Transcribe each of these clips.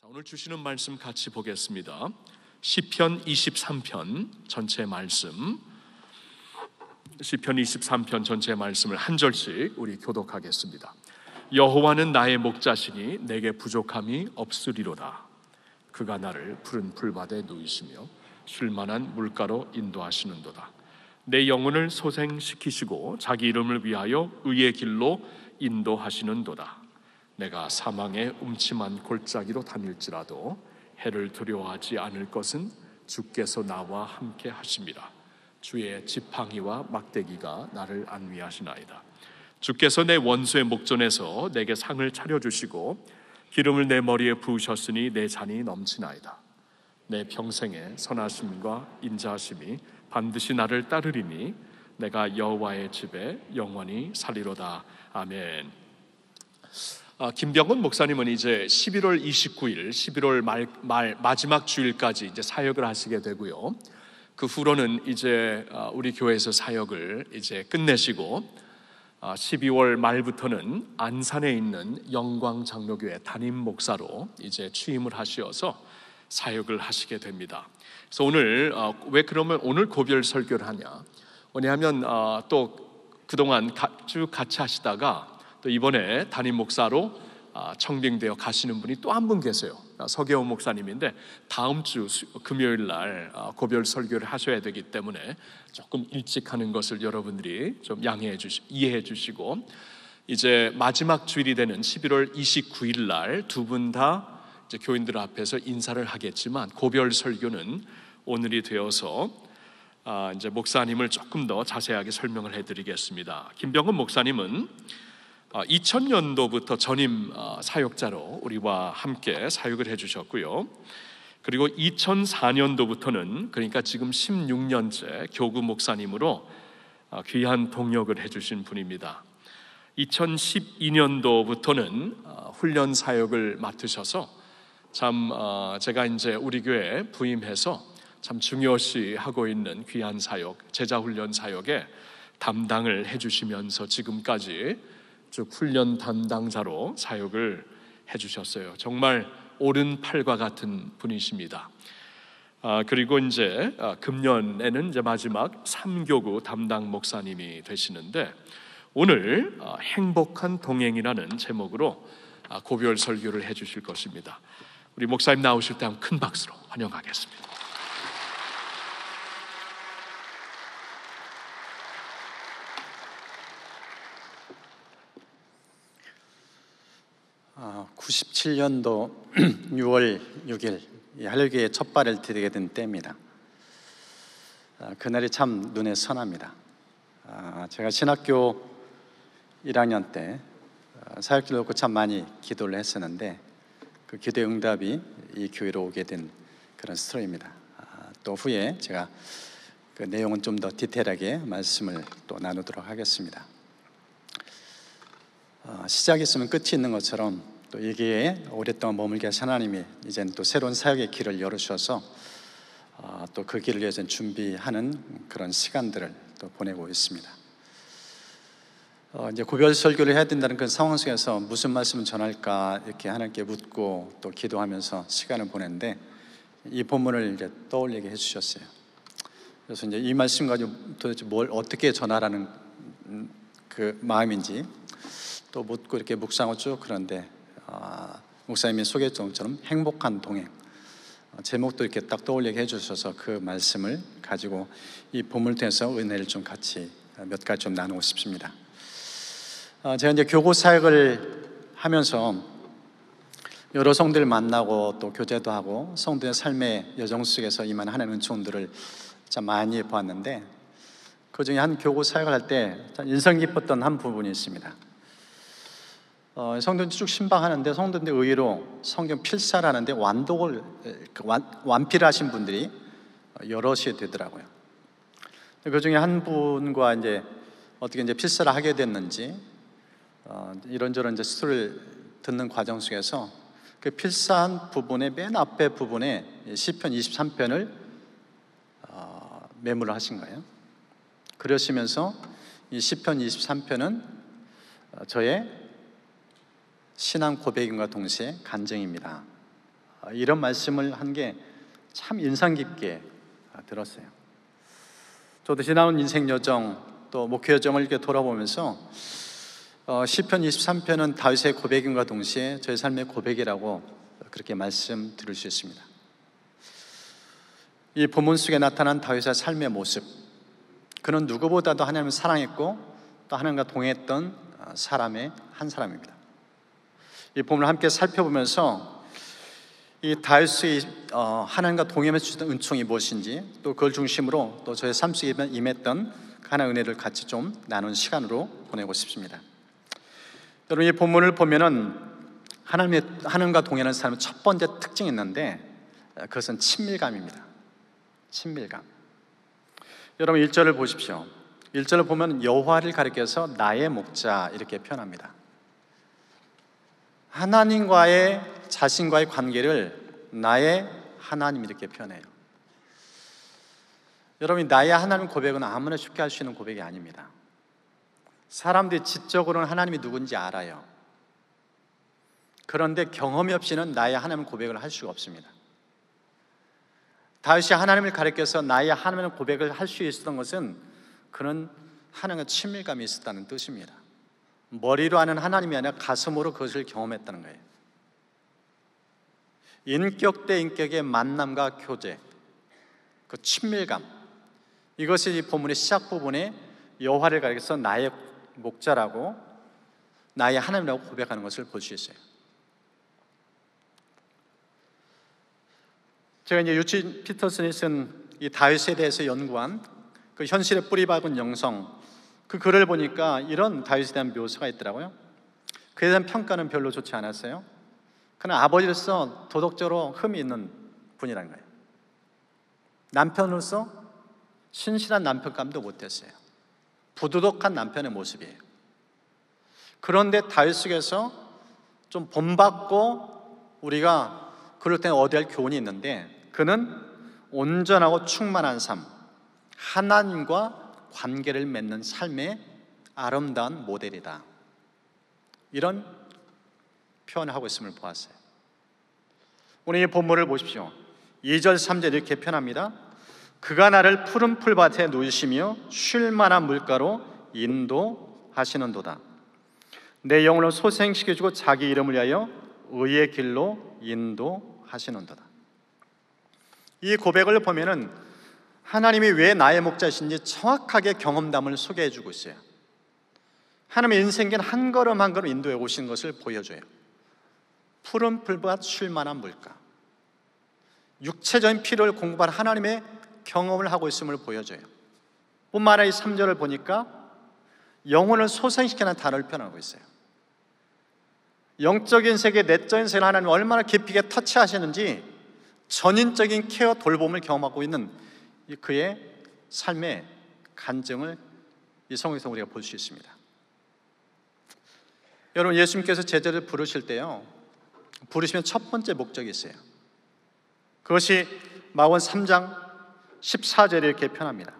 오늘 주시는 말씀 같이 보겠습니다. 시편 23편 전체 말씀, 시편 23편 전체 말씀을 한 절씩 우리 교독하겠습니다. 여호와는 나의 목자시니 내게 부족함이 없으리로다. 그가 나를 푸른 풀밭에 누이시며 쉴만한 물가로 인도하시는도다. 내 영혼을 소생시키시고 자기 이름을 위하여 의의 길로 인도하시는도다. 내가 사망의 음침한 골짜기로 다닐지라도 해를 두려워하지 않을 것은 주께서 나와 함께 하심이라. 주의 지팡이와 막대기가 나를 안위하시나이다. 주께서 내 원수의 목전에서 내게 상을 차려주시고 기름을 내 머리에 부으셨으니 내 잔이 넘치나이다. 내 평생의 선하심과 인자하심이 반드시 나를 따르리니 내가 여호와의 집에 영원히 살리로다. 아멘. 김병헌 목사님은 이제 11월 29일, 11월 말 마지막 주일까지 이제 사역을 하시게 되고요. 그 후로는 이제 우리 교회에서 사역을 이제 끝내시고 12월 말부터는 안산에 있는 영광장로교회 담임 목사로 이제 취임을 하시어서 사역을 하시게 됩니다. 그래서 오늘 왜 그러면 오늘 고별 설교를 하냐? 왜냐하면 또 그동안 쭉 같이 하시다가 또 이번에 담임 목사로 청빙되어 가시는 분이 또 한 분 계세요. 서계호 목사님인데 다음 주 금요일 날 고별 설교를 하셔야 되기 때문에 조금 일찍 하는 것을 여러분들이 좀 이해해 주시고 이제 마지막 주일이 되는 11월 29일 날 두 분 다 이제 교인들 앞에서 인사를 하겠지만 고별 설교는 오늘이 되어서 이제 목사님을 조금 더 자세하게 설명을 해드리겠습니다. 김병헌 목사님은 2000년도부터 전임 사역자로 우리와 함께 사역을 해주셨고요. 그리고 2004년도부터는 그러니까 지금 16년째 교구 목사님으로 귀한 동역을 해주신 분입니다. 2012년도부터는 훈련 사역을 맡으셔서 참 제가 이제 우리 교회에 부임해서 참 중요시 하고 있는 귀한 사역, 제자 훈련 사역에 담당을 해주시면서 지금까지 쭉 훈련 담당자로 사역을 해주셨어요. 정말 오른팔과 같은 분이십니다. 그리고 이제 금년에는 이제 마지막 3교구 담당 목사님이 되시는데 오늘 행복한 동행이라는 제목으로 고별 설교를 해주실 것입니다. 우리 목사님 나오실 때 한번 큰 박수로 환영하겠습니다. 아, 97년도 6월 6일 할례교회에 첫 발을 디디게 된 때입니다. 그날이 참 눈에 선합니다. 제가 신학교 1학년 때 사역지를 놓고 참 많이 기도를 했었는데 그 기도의 응답이 이 교회로 오게 된 그런 스토리입니다. 또 후에 제가 그 내용은 좀 더 디테일하게 말씀을 또 나누도록 하겠습니다. 시작이 있으면 끝이 있는 것처럼 또 여기에 오랫동안 머물게 하신 하나님이 이제는 또 새로운 사역의 길을 열어주셔서 또 그 길을 위해서 준비하는 그런 시간들을 또 보내고 있습니다. 이제 고별 설교를 해야 된다는 그 상황 속에서 무슨 말씀을 전할까 이렇게 하나님께 묻고 또 기도하면서 시간을 보냈는데 이 본문을 이제 떠올리게 해주셨어요. 그래서 이제 이 말씀 가지고 도대체 뭘 어떻게 전하라는 그 마음인지 또 묻고 이렇게 묵상하고 쭉 그런데 목사님이 소개했던 것처럼 행복한 동행 제목도 이렇게 딱 떠올리게 해주셔서 그 말씀을 가지고 이 본문을 통해서 은혜를 좀 같이 몇 가지 좀 나누고 싶습니다. 제가 이제 교구 사역을 하면서 여러 성도들 만나고 또 교제도 하고 성도의 삶의 여정 속에서 임한 하나님의 은총들을 참 많이 보았는데 그 중에 한 교구 사역을 할 때 인상 깊었던 한 부분이 있습니다. 성도들 쭉 신방하는데 성도들 의외로 성경 필사를 하는데 완필을 하신 분들이 여럿이 되더라고요. 그 중에 한 분과 이제 어떻게 이제 필사를 하게 됐는지 이런저런 이제 스토리를 듣는 과정 속에서 그 필사한 부분의 맨 앞에 부분에 시편 23편을 메모를 하신 거예요. 그러시면서 이 시편 23편은 저의 신앙 고백임과 동시에 간증입니다 이런 말씀을 한 게 참 인상 깊게 들었어요. 저도 지나온 인생 여정 또 목회 여정을 이렇게 돌아보면서 시편 23편은 다윗의 고백임과 동시에 저의 삶의 고백이라고 그렇게 말씀드릴 수 있습니다. 이 본문 속에 나타난 다윗의 삶의 모습, 그는 누구보다도 하나님을 사랑했고 또 하나님과 동행했던 사람의 한 사람입니다. 이 본문을 함께 살펴보면서 이 다윗이 하나님과 동행해 주셨던 은총이 무엇인지, 또 그걸 중심으로 또 저의 삶 속에 임했던 하나의 은혜를 같이 좀 나눈 시간으로 보내고 싶습니다. 여러분, 이 본문을 보면은 하나님과 동행하는 사람의 첫 번째 특징이 있는데 그것은 친밀감입니다. 친밀감. 여러분 1절을 보십시오. 1절을 보면 여호와를 가리켜서 나의 목자 이렇게 표현합니다. 하나님과의 자신과의 관계를 나의 하나님 이렇게 표현해요. 여러분, 나의 하나님 고백은 아무나 쉽게 할 수 있는 고백이 아닙니다. 사람들이 지적으로는 하나님이 누군지 알아요. 그런데 경험이 없이는 나의 하나님 고백을 할 수가 없습니다. 다윗이 하나님을 가리켜서 나의 하나님 고백을 할 수 있었던 것은 그는 하나님과 친밀감이 있었다는 뜻입니다. 머리로 아는 하나님이 아니라 가슴으로 그것을 경험했다는 거예요. 인격 대 인격의 만남과 교제, 그 친밀감, 이것이 이 본문의 시작 부분에 여호와를 가리켜서 나의 목자라고, 나의 하나님이라고 고백하는 것을 볼 수 있어요. 제가 이제 유치 피터슨이 쓴 이 다윗에 대해서 연구한 그 현실에 뿌리박은 영성, 그 글을 보니까 이런 다윗에 대한 묘사가 있더라고요. 그에 대한 평가는 별로 좋지 않았어요. 그는 아버지로서 도덕적으로 흠이 있는 분이라는 거예요. 남편으로서 신실한 남편감도 못했어요. 부도덕한 남편의 모습이에요. 그런데 다윗 속에서 좀 본받고 우리가 그럴 때는 얻어야 할 교훈이 있는데, 그는 온전하고 충만한 삶, 하나님과 관계를 맺는 삶의 아름다운 모델이다, 이런 표현을 하고 있음을 보았어요. 오늘 이 본문을 보십시오. 2절 3절 이렇게 표현합니다. 그가 나를 푸른 풀밭에 누이시며 쉴 만한 물가로 인도하시는도다. 내 영혼을 소생시켜주고 자기 이름을 위하여 의의 길로 인도하시는도다. 이 고백을 보면은 하나님이 왜 나의 목자신지 정확하게 경험담을 소개해주고 있어요. 하나님의 인생길 한 걸음 한 걸음 인도해 오신 것을 보여줘요. 푸른 풀밭 쉴 만한 물가, 육체적인 필요를 공급할 하나님의 경험을 하고 있음을 보여줘요. 뿐만 아니라 이 3절을 보니까 영혼을 소생시키는 단어를 표현하고 있어요. 영적인 세계, 내적인 세계를 하나님 얼마나 깊이 있게 터치하시는지 전인적인 케어, 돌봄을 경험하고 있는 그의 삶의 간증을 이 성경에서 우리가 볼 수 있습니다. 여러분, 예수님께서 제자를 부르실 때요, 부르시면 첫 번째 목적이 있어요. 그것이 마가복음 3장 14절에 이렇게 표현합니다.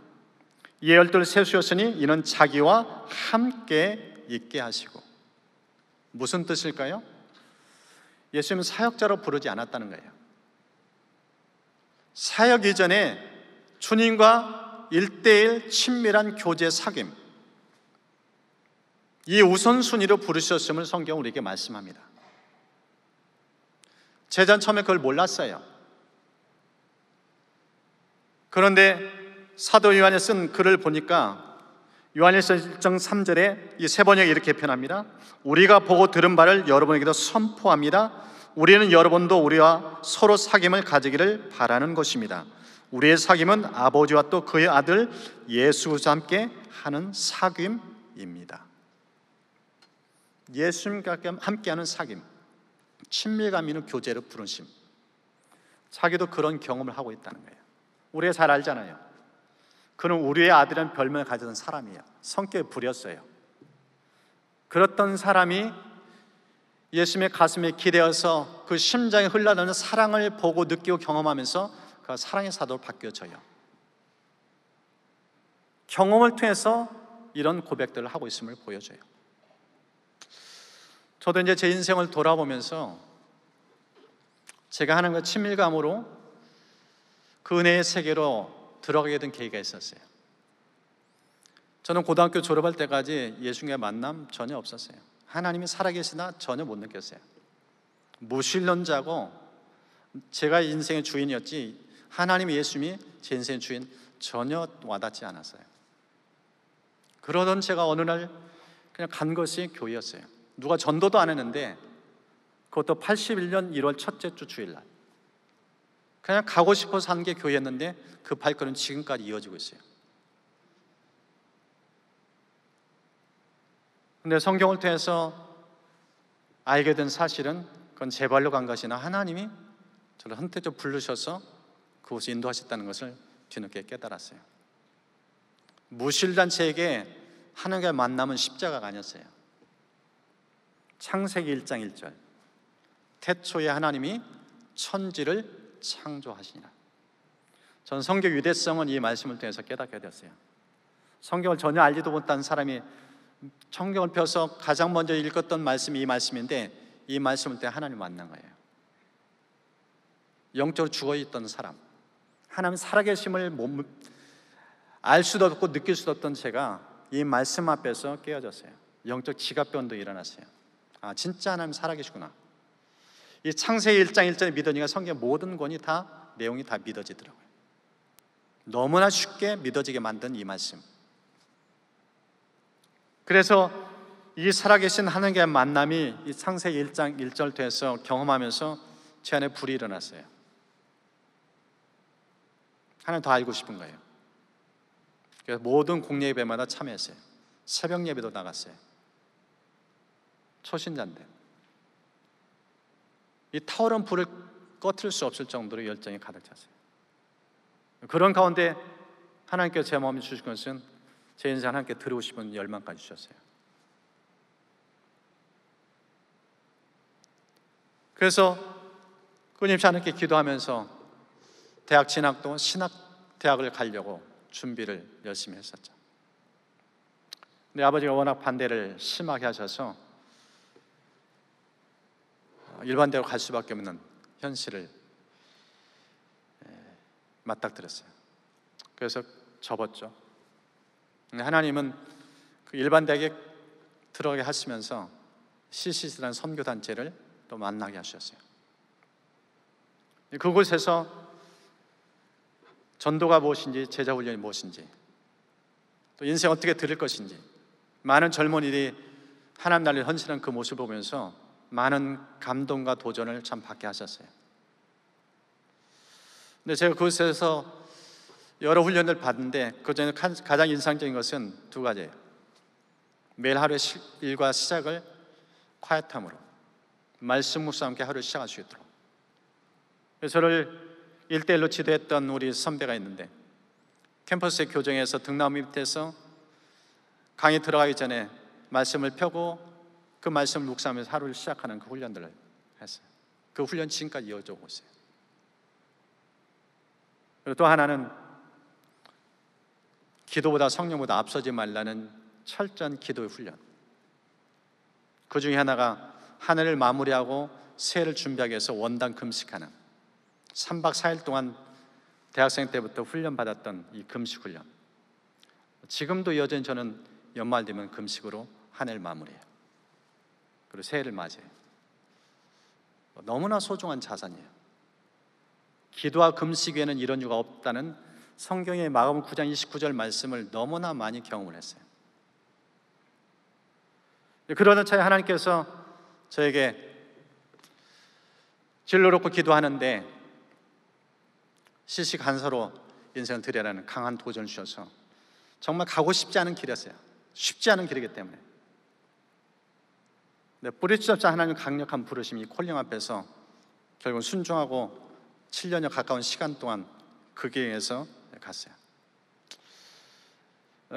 이에 열둘을 세우셨으니 이는 자기와 함께 있게 하시고. 무슨 뜻일까요? 예수님은 사역자로 부르지 않았다는 거예요. 사역 이전에 주님과 1대1 친밀한 교제 사귐, 이 우선순위로 부르셨음을 성경은 우리에게 말씀합니다. 제자는 처음에 그걸 몰랐어요. 그런데 사도 요한이 쓴 글을 보니까 요한일서 1장 3절에 이 세 번역이 이렇게 표현합니다. 우리가 보고 들은 바를 여러분에게도 선포합니다. 우리는 여러분도 우리와 서로 사귐을 가지기를 바라는 것입니다. 우리의 사귐은 아버지와 또 그의 아들 예수 그리스도와 함께 하는 사귐입니다. 예수님과 함께하는 사귐, 친밀감 있는 교제를 부르심, 자기도 그런 경험을 하고 있다는 거예요. 우리가 잘 알잖아요. 그는 우리의 아들이라는 별명을 가졌던 사람이에요. 성격이 부렸어요. 그렇던 사람이 예수님의 가슴에 기대어서 그 심장에 흘러나오는 사랑을 보고 느끼고 경험하면서 그 사랑의 사도로 바뀌어져요. 경험을 통해서 이런 고백들을 하고 있음을 보여줘요. 저도 이제 제 인생을 돌아보면서 제가 하나님과 친밀감으로 그 은혜의 세계로 들어가게 된 계기가 있었어요. 저는 고등학교 졸업할 때까지 예수님의 만남 전혀 없었어요. 하나님이 살아계시나 전혀 못 느꼈어요. 무신론자고 제가 인생의 주인이었지 하나님 예수님이 제 인생의 주인 전혀 와닿지 않았어요. 그러던 제가 어느 날 그냥 간 것이 교회였어요. 누가 전도도 안 했는데 그것도 81년 1월 첫째 주 주일날 그냥 가고 싶어서 한 게 교회였는데 그 발걸음은 지금까지 이어지고 있어요. 근데 성경을 통해서 알게 된 사실은 그건 제 발로 간 것이나 하나님이 저를 선택적으로 부르셔서 그곳에 인도하셨다는 것을 뒤늦게 깨달았어요. 무신란 제에게 하나님과의 만남은 십자가가 아니었어요. 창세기 1장 1절 태초에 하나님이 천지를 창조하시니라. 전 성경 유대성은 이 말씀을 통해서 깨닫게 되었어요. 성경을 전혀 알지도 못한 사람이 성경을 펴서 가장 먼저 읽었던 말씀이 이 말씀인데 이 말씀을 통해 하나님 만난 거예요. 영적으로 죽어있던 사람, 하나님 살아계심을 알 수도 없고 느낄 수도 없던 제가 이 말씀 앞에서 깨어졌어요. 영적 지각변도 일어났어요. 아, 진짜 하나님 살아계시구나. 이 창세기 1장 1절에 믿으니까 성경 모든 권이 다 내용이 다 믿어지더라고요. 너무나 쉽게 믿어지게 만든 이 말씀. 그래서 이 살아계신 하나님과의 만남이 이 창세기 1장 1절 통해서 경험하면서 제 안에 불이 일어났어요. 하나님 더 알고 싶은 거예요. 그래서 모든 공예 예배마다 참여했어요. 새벽 예배도 나갔어요. 초신자인데 이 타오른 불을 꺼트릴 수 없을 정도로 열정이 가득 찼어요. 그런 가운데 하나님께서 제 마음에 주신 것은 제 인생 하나님께 드리고 싶은 열망까지 주셨어요. 그래서 끊임없이 하나님께 기도하면서 대학 진학도 신학대학을 가려고 준비를 열심히 했었죠. 근데 아버지가 워낙 반대를 심하게 하셔서 일반대로 갈 수밖에 없는 현실을 맞닥뜨렸어요. 그래서 접었죠. 하나님은 그 일반대학에 들어가게 하시면서 CCC라는 선교단체를 또 만나게 하셨어요. 그곳에서 전도가 무엇인지, 제자훈련이 무엇인지, 또 인생 어떻게 들을 것인지, 많은 젊은이들이 하나님 나라를 헌신한 그 모습을 보면서 많은 감동과 도전을 참 받게 하셨어요. 근데 제가 그곳에서 여러 훈련을 받는데 그 중에 가장 인상적인 것은 두 가지예요. 매일 하루의 일과 시작을 콰이트함으로 말씀 묵상과 함께 하루를 시작할 수 있도록. 그래서 저를 1대1로 지도했던 우리 선배가 있는데 캠퍼스의 교정에서 등나무 밑에서 강의 들어가기 전에 말씀을 펴고 그 말씀을 묵상하면서 하루를 시작하는 그 훈련들을 했어요. 그 훈련 지금까지 이어져 오고 있어요. 그리고 또 하나는 기도보다 성령보다 앞서지 말라는 철저한 기도의 훈련. 그 중에 하나가 한 해를 마무리하고 새해를 준비하기 위해서 원당 금식하는 3박 4일 동안 대학생 때부터 훈련받았던 이 금식 훈련. 지금도 여전히 저는 연말 되면 금식으로 한 해를 마무리해요. 그리고 새해를 맞이해요. 너무나 소중한 자산이에요. 기도와 금식 외에는 이런 이유가 없다는 성경의 마가복음 9장 29절 말씀을 너무나 많이 경험을 했어요. 그러던 차에 하나님께서 저에게 진로 놓고 기도하는데 시시 간서로 인생을 드려라는 강한 도전을 주셔서 정말 가고 싶지 않은 길이었어요. 쉽지 않은 길이기 때문에. 뿌리치자 하나님 강력한 부르심이 콜링 앞에서 결국 순종하고 7년여 가까운 시간 동안 그 길에서 갔어요.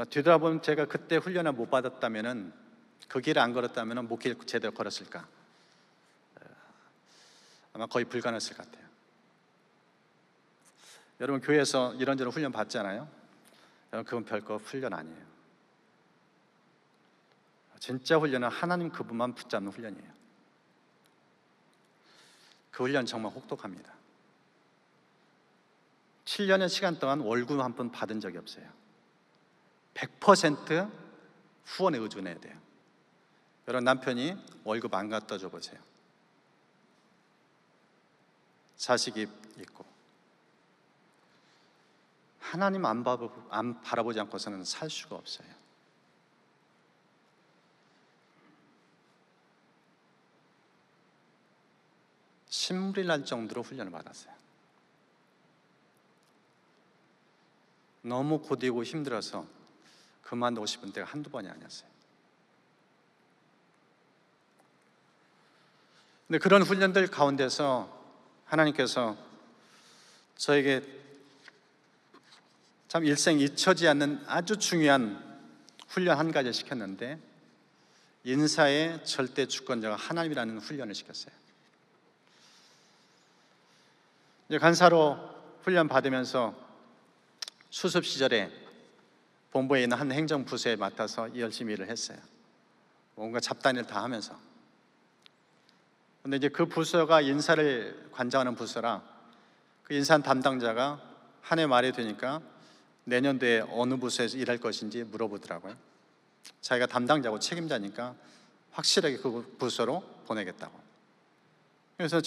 뒤돌아보면 제가 그때 훈련을 못 받았다면 그 길을 안 걸었다면 목길 제대로 걸었을까? 아마 거의 불가능했을 것 같아요. 여러분 교회에서 이런저런 훈련 받잖아요. 여러분 그건 별거 훈련 아니에요. 진짜 훈련은 하나님 그분만 붙잡는 훈련이에요. 그 훈련 정말 혹독합니다. 7년의 시간 동안 월급 한 번 받은 적이 없어요. 100% 후원에 의존해야 돼요. 여러분, 남편이 월급 안 갖다 줘 보세요. 자식이 있고 하나님 안 바라보지 않고서는 살 수가 없어요. 신물이 날 정도로 훈련을 받았어요. 너무 고되고 힘들어서 그만두고 싶은 때가 한두 번이 아니었어요. 근데 그런 훈련들 가운데서 하나님께서 저에게 참 일생 잊혀지지 않는 아주 중요한 훈련 한 가지를 시켰는데, 인사의 절대 주권자가 하나님이라는 훈련을 시켰어요. 이제 간사로 훈련 받으면서 수습 시절에 본부에 있는 한 행정부서에 맡아서 열심히 일을 했어요. 뭔가 잡다일을 다 하면서. 근데 이제 그 부서가 인사를 관장하는 부서라 그 인사 담당자가 한 해 말이 되니까 내년도에 어느 부서에서 일할 것인지 물어보더라고요. 자기가 담당자고 책임자니까 확실하게 그 부서로 보내겠다고. 그래서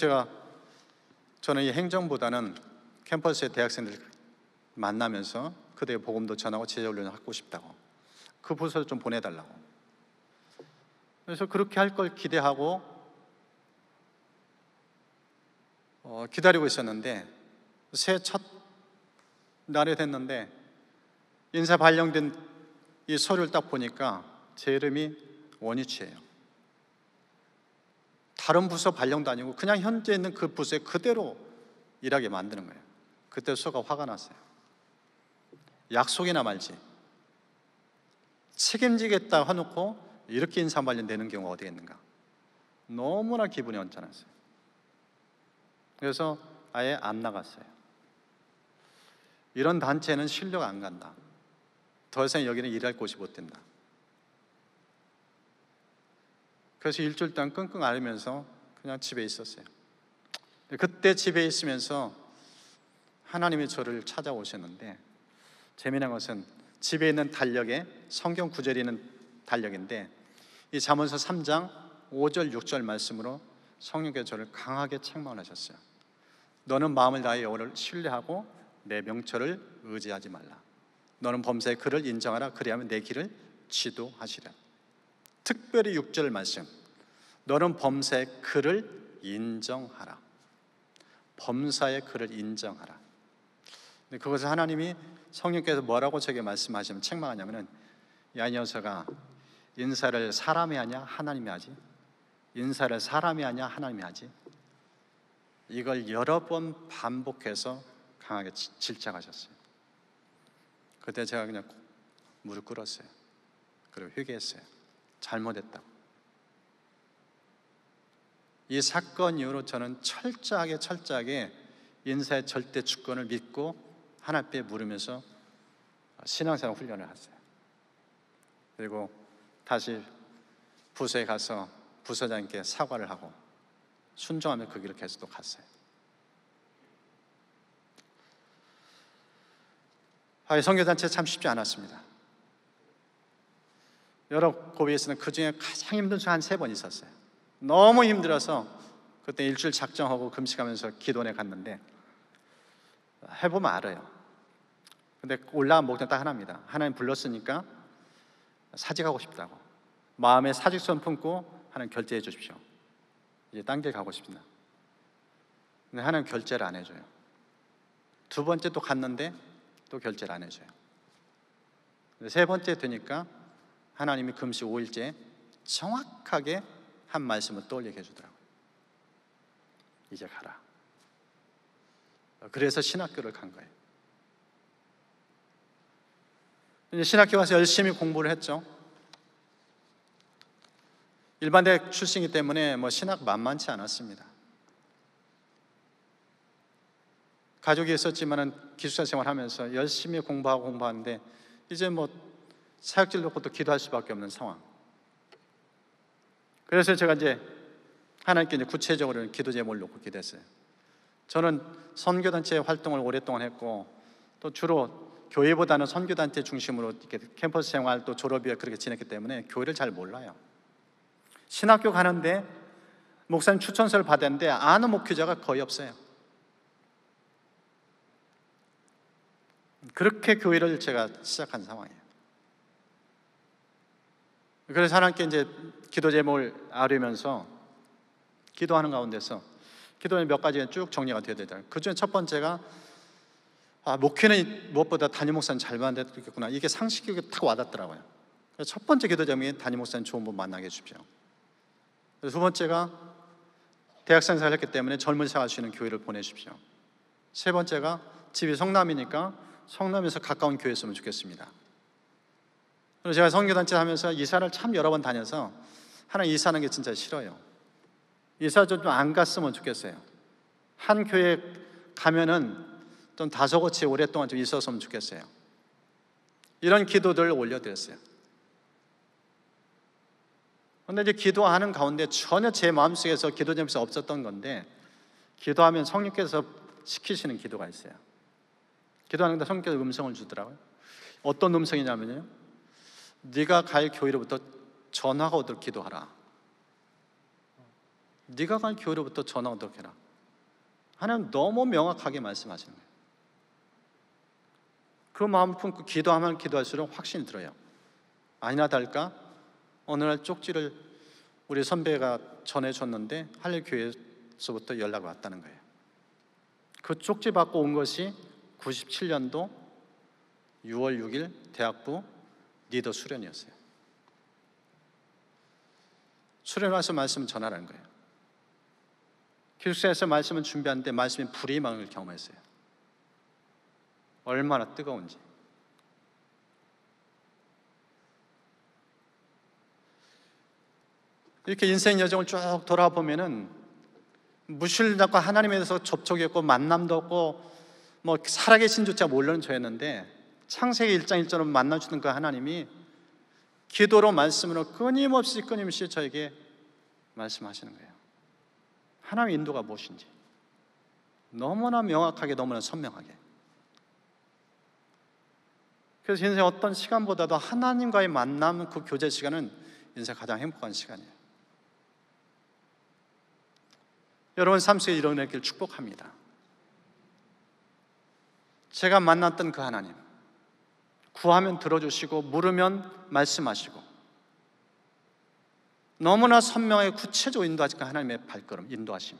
저는 이 행정보다는 캠퍼스의 대학생들 만나면서 그들의 복음도 전하고 제자훈련을 하고 싶다고, 그 부서를 좀 보내달라고. 그래서 그렇게 할 걸 기대하고 기다리고 있었는데, 새해 첫 날이 됐는데 인사 발령된 이 서류를 딱 보니까 제 이름이 원위치예요. 다른 부서 발령도 아니고 그냥 현재 있는 그 부서에 그대로 일하게 만드는 거예요. 그때 수가 화가 났어요. 약속이나 말지, 책임지겠다 해놓고 이렇게 인사 발령되는 경우가 어디 있는가. 너무나 기분이 언짢았어요. 그래서 아예 안 나갔어요. 이런 단체는 신뢰가 안 간다. 더 이상 여기는 일할 곳이 못 된다. 그래서 일주일 동안 끙끙 앓으면서 그냥 집에 있었어요. 그때 집에 있으면서 하나님이 저를 찾아오셨는데, 재미난 것은 집에 있는 달력에 성경 구절이 있는 달력인데, 이 잠언서 3장 5절 6절 말씀으로 성령께서 저를 강하게 책망하셨어요. 너는 마음을 다해 여호와를 신뢰하고 내 명철을 의지하지 말라. 너는 범사의 그를 인정하라. 그리하면 내 길을 지도하시라. 특별히 6절 말씀, 너는 범사의 그를 인정하라. 범사의 그를 인정하라. 근데 그것을 하나님이, 성령께서 뭐라고 저에게 말씀하시면 책망하냐면은, 야, 이 녀석아, 인사를 사람이 하냐 하나님이 하지? 인사를 사람이 하냐 하나님이 하지? 이걸 여러 번 반복해서 강하게 질책하셨어요. 그때 제가 그냥 무릎 꿇었어요. 그리고 회개했어요. 잘못했다고. 이 사건 이후로 저는 철저하게 인사의 절대 주권을 믿고 하나님 앞에 물으면서 신앙생활 훈련을 했어요. 그리고 다시 부서에 가서 부서장님께 사과를 하고 순종하며 그 길을 계속 갔어요. 선교단체 참 쉽지 않았습니다. 여러 고비에서는 그 중에 가장 힘든 수 한 3번 있었어요. 너무 힘들어서 그때 일주일 작정하고 금식하면서 기도원에 갔는데, 해보면 알아요. 근데 올라간 목표는 딱 하나입니다. 하나님 불렀으니까 사직하고 싶다고, 마음에 사직선 품고 하나님 결제해 주십시오. 이제 딴 길 가고 싶습니다. 근데 하나님 결제를 안 해줘요. 2번째 또 갔는데 또 결제를 안 해줘요. 3번째 되니까 하나님이 금식 5일째 정확하게 한 말씀을 떠올리게 해주더라고요. 이제 가라. 그래서 신학교를 간 거예요. 이제 신학교 가서 열심히 공부를 했죠. 일반대 출신이기 때문에 신학 만만치 않았습니다. 가족이 있었지만은 기숙사 생활하면서 열심히 공부하는데 이제 사역질 놓고 또 기도할 수밖에 없는 상황. 그래서 제가 이제 하나님께 이제 구체적으로 기도 제목을 놓고 기도했어요. 저는 선교단체 활동을 오랫동안 했고 또 주로 교회보다는 선교단체 중심으로 이렇게 캠퍼스 생활 또 졸업이야 그렇게 지냈기 때문에 교회를 잘 몰라요. 신학교 가는데 목사님 추천서를 받았는데 아는 목회자가 거의 없어요. 그렇게 교회를 제가 시작한 상황이에요. 그래서 하나님께 이제 기도 제목을 아뢰면서 기도하는 가운데서 기도는 몇 가지가 쭉 정리가 되어야 되잖아요. 그 중에 첫 번째가 목회는 무엇보다 담임 목사님 잘 만들겠구나. 이게 상식이 딱 와닿더라고요. 그래서 첫 번째 기도 제목이 담임 목사님 좋은 분 만나게 해주십시오. 두 번째가 대학생 생활을 했기 때문에 젊은 생활 할 수 있는 교회를 보내십시오. 세 번째가 집이 성남이니까 성남에서 가까운 교회에 있으면 좋겠습니다. 그래서 제가 선교단체 하면서 이사를 참 여러 번 다녀서 하나 이사하는 게 진짜 싫어요. 이사 좀 안 갔으면 좋겠어요. 한 교회 가면은 좀 다소곳이 오랫동안 좀 있었으면 좋겠어요. 이런 기도들을 올려드렸어요. 그런데 이제 기도하는 가운데 전혀 제 마음속에서 기도 제목이 없었던 건데 기도하면 성령께서 시키시는 기도가 있어요. 기도하는데 성령께서 음성을 주더라고요. 어떤 음성이냐면요, 네가 갈 교회로부터 전화가 오도록 기도하라. 네가 갈 교회로부터 전화가 오도록 해라. 하나님 너무 명확하게 말씀하시는 거예요. 그 마음을 품고 기도하면 기도할수록 확신이 들어요. 아니나 다를까 어느 날 쪽지를 우리 선배가 전해줬는데 할례교회에서부터 연락이 왔다는 거예요. 그 쪽지 받고 온 것이 97년도 6월 6일 대학부 리더 수련이었어요. 수련 와서 말씀 전하라는 거예요. 기숙사에서 말씀을 준비하는데 말씀이 불의 망을 경험했어요. 얼마나 뜨거운지. 이렇게 인생 여정을 쭉 돌아보면은 무신론자과 하나님에 대해서 접촉이 없고 만남도 없고 뭐 살아계신 조차 모르는 저였는데 창세기 1장 1절로 만나주는 그 하나님이 기도로 말씀으로 끊임없이 저에게 말씀하시는 거예요. 하나님의 인도가 무엇인지 너무나 명확하게, 너무나 선명하게. 그래서 인생 어떤 시간보다도 하나님과의 만남, 그 교제 시간은 인생 가장 행복한 시간이에요. 여러분 삶 속에 일어나길 축복합니다. 제가 만났던 그 하나님, 구하면 들어주시고 물으면 말씀하시고 너무나 선명하게 구체적으로 인도하시는 그 하나님의 발걸음, 인도하심.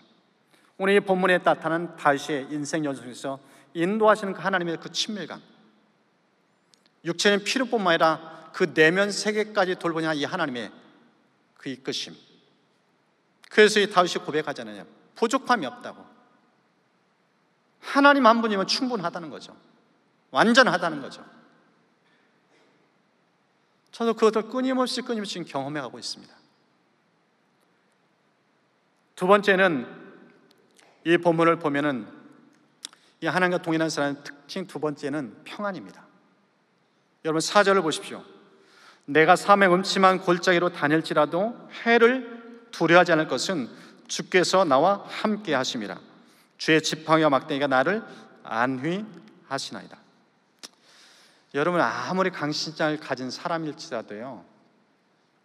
오늘 이 본문에 나타난 다윗의 인생 연속에서 인도하시는 그 하나님의 그 친밀감, 육체는 필요뿐만 아니라 그 내면 세계까지 돌보냐 이 하나님의 그 이끄심. 그래서 이 다윗이 고백하잖아요. 부족함이 없다고. 하나님 한 분이면 충분하다는 거죠. 완전하다는 거죠. 저도 그것을 끊임없이 지금 경험해가고 있습니다. 두 번째는 이 본문을 보면은 이 하나님과 동행하는 사람의 특징 두 번째는 평안입니다. 여러분 4절을 보십시오. 내가 삶의 음침한 골짜기로 다닐지라도 해를 두려워하지 않을 것은 주께서 나와 함께 하심이라. 주의 지팡이와 막대기가 나를 안위하시나이다. 여러분 아무리 강신장을 가진 사람일지라도요,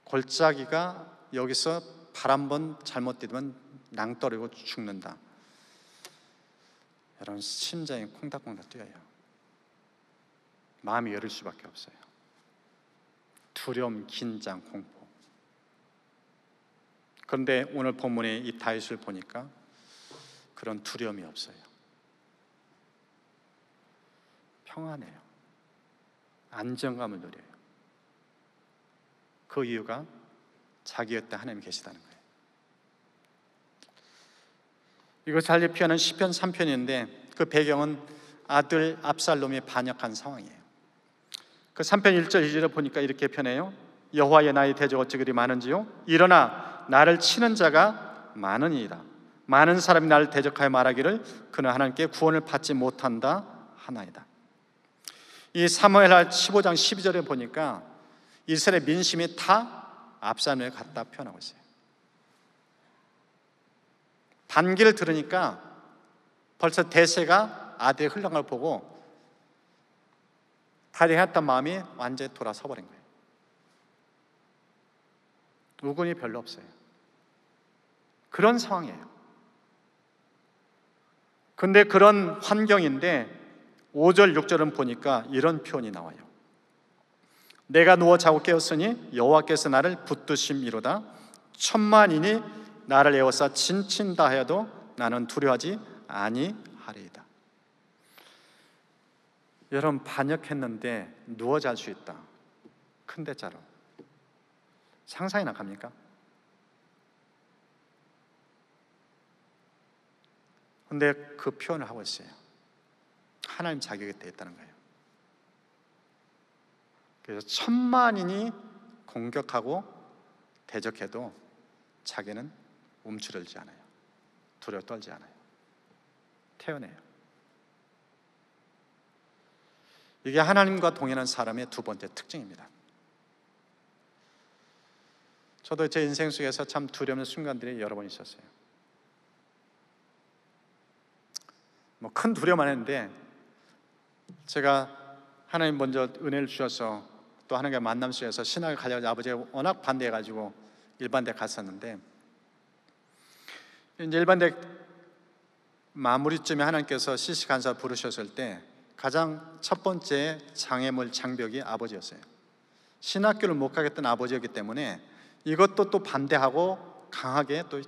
골짜기가 여기서 발 한 번 잘못 디디면 낭떠러지고 죽는다. 여러분 심장이 콩닥콩닥 뛰어요. 마음이 여릴 수밖에 없어요. 두려움, 긴장, 공포. 그런데 오늘 본문의 이 다윗을 보니까 그런 두려움이 없어요. 평안해요. 안정감을 누려요. 그 이유가 자기 곁에 하나님이 계시다는 거예요. 이거 잘 표현한 시편 3편인데 그 배경은 아들 압살롬이 반역한 상황이에요. 그 3편 1절 2절을 보니까 이렇게 표현해요. 여호와의 나의 대적 어찌 그리 많은지요? 일어나 나를 치는 자가 많으니이다. 많은 사람이 나를 대적하여 말하기를 그는 하나님께 구원을 받지 못한다 하나이다. 이 사무엘하 15장 12절에 보니까 이스라엘 민심이 다 압살롬에 갖다 표현하고 있어요. 단기를 들으니까 벌써 대세가 아들이 흘러간 걸 보고 다리했던 마음이 완전히 돌아서 버린 거예요. 우군이 별로 없어요. 그런 상황이에요. 근데 그런 환경인데 5절, 6절은 보니까 이런 표현이 나와요. 내가 누워 자고 깨었으니 여호와께서 나를 붙드심이로다. 천만인이 나를 에워싸 진친다 하여도 나는 두려워하지 아니하리이다. 여러분, 반역했는데 누워 잘 수 있다. 큰 대자로. 상상이 나갑니까? 근데 그 표현을 하고 있어요. 하나님 자기 곁에 있다는 거예요. 그래서 천만인이 공격하고 대적해도 자기는 움츠러들지 않아요. 두려워 떨지 않아요. 태어나요. 이게 하나님과 동행하는 사람의 두 번째 특징입니다. 저도 제 인생 속에서 참 두려운 순간들이 여러 번 있었어요. 뭐 큰 두려움만 했는데, 제가 하나님 먼저 은혜를 주셔서 또 하나님과 만남 속에서 신학을 가려고 아버지가 워낙 반대해가지고 일반대 갔었는데, 이제 일반대 마무리쯤에 하나님께서 CC 간사 부르셨을 때 가장 첫 번째 장애물 장벽이 아버지였어요. 신학교를 못 가겠던 아버지였기 때문에 이것도 또 반대하고 강하게 또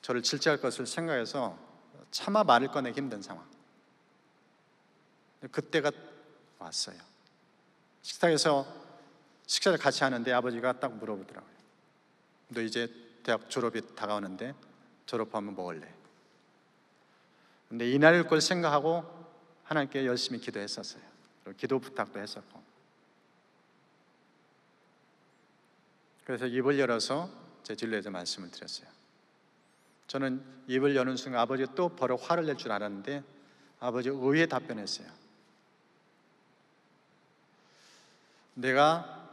저를 질책할 것을 생각해서 차마 말을 꺼내기 힘든 상황. 그때가 왔어요. 식탁에서 식사를 같이 하는데 아버지가 딱 물어보더라고요. 너 이제 대학 졸업이 다가오는데 졸업하면 뭐 할래? 근데 이날 걸 생각하고 하나님께 열심히 기도했었어요. 그리고 기도 부탁도 했었고. 그래서 입을 열어서 제 진로에서 말씀을 드렸어요. 저는 입을 여는 순간 아버지가 또 버럭 화를 낼 줄 알았는데 아버지 의외의 답변했어요. 네가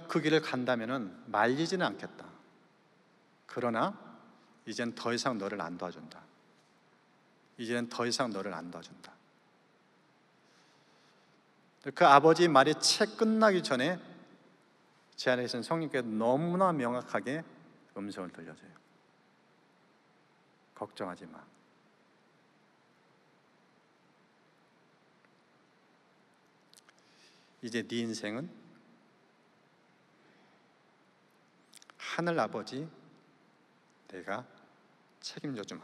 그 길을 간다면은 말리지는 않겠다. 그러나 이젠 더 이상 너를 안 도와준다. 이제는 더 이상 너를 안 도와준다. 그 아버지 말이 채 끝나기 전에 제 안에 계신 성령께서 너무나 명확하게 음성을 들려줘요. 걱정하지 마. 이제 네 인생은 하늘 아버지 내가 책임져 주마.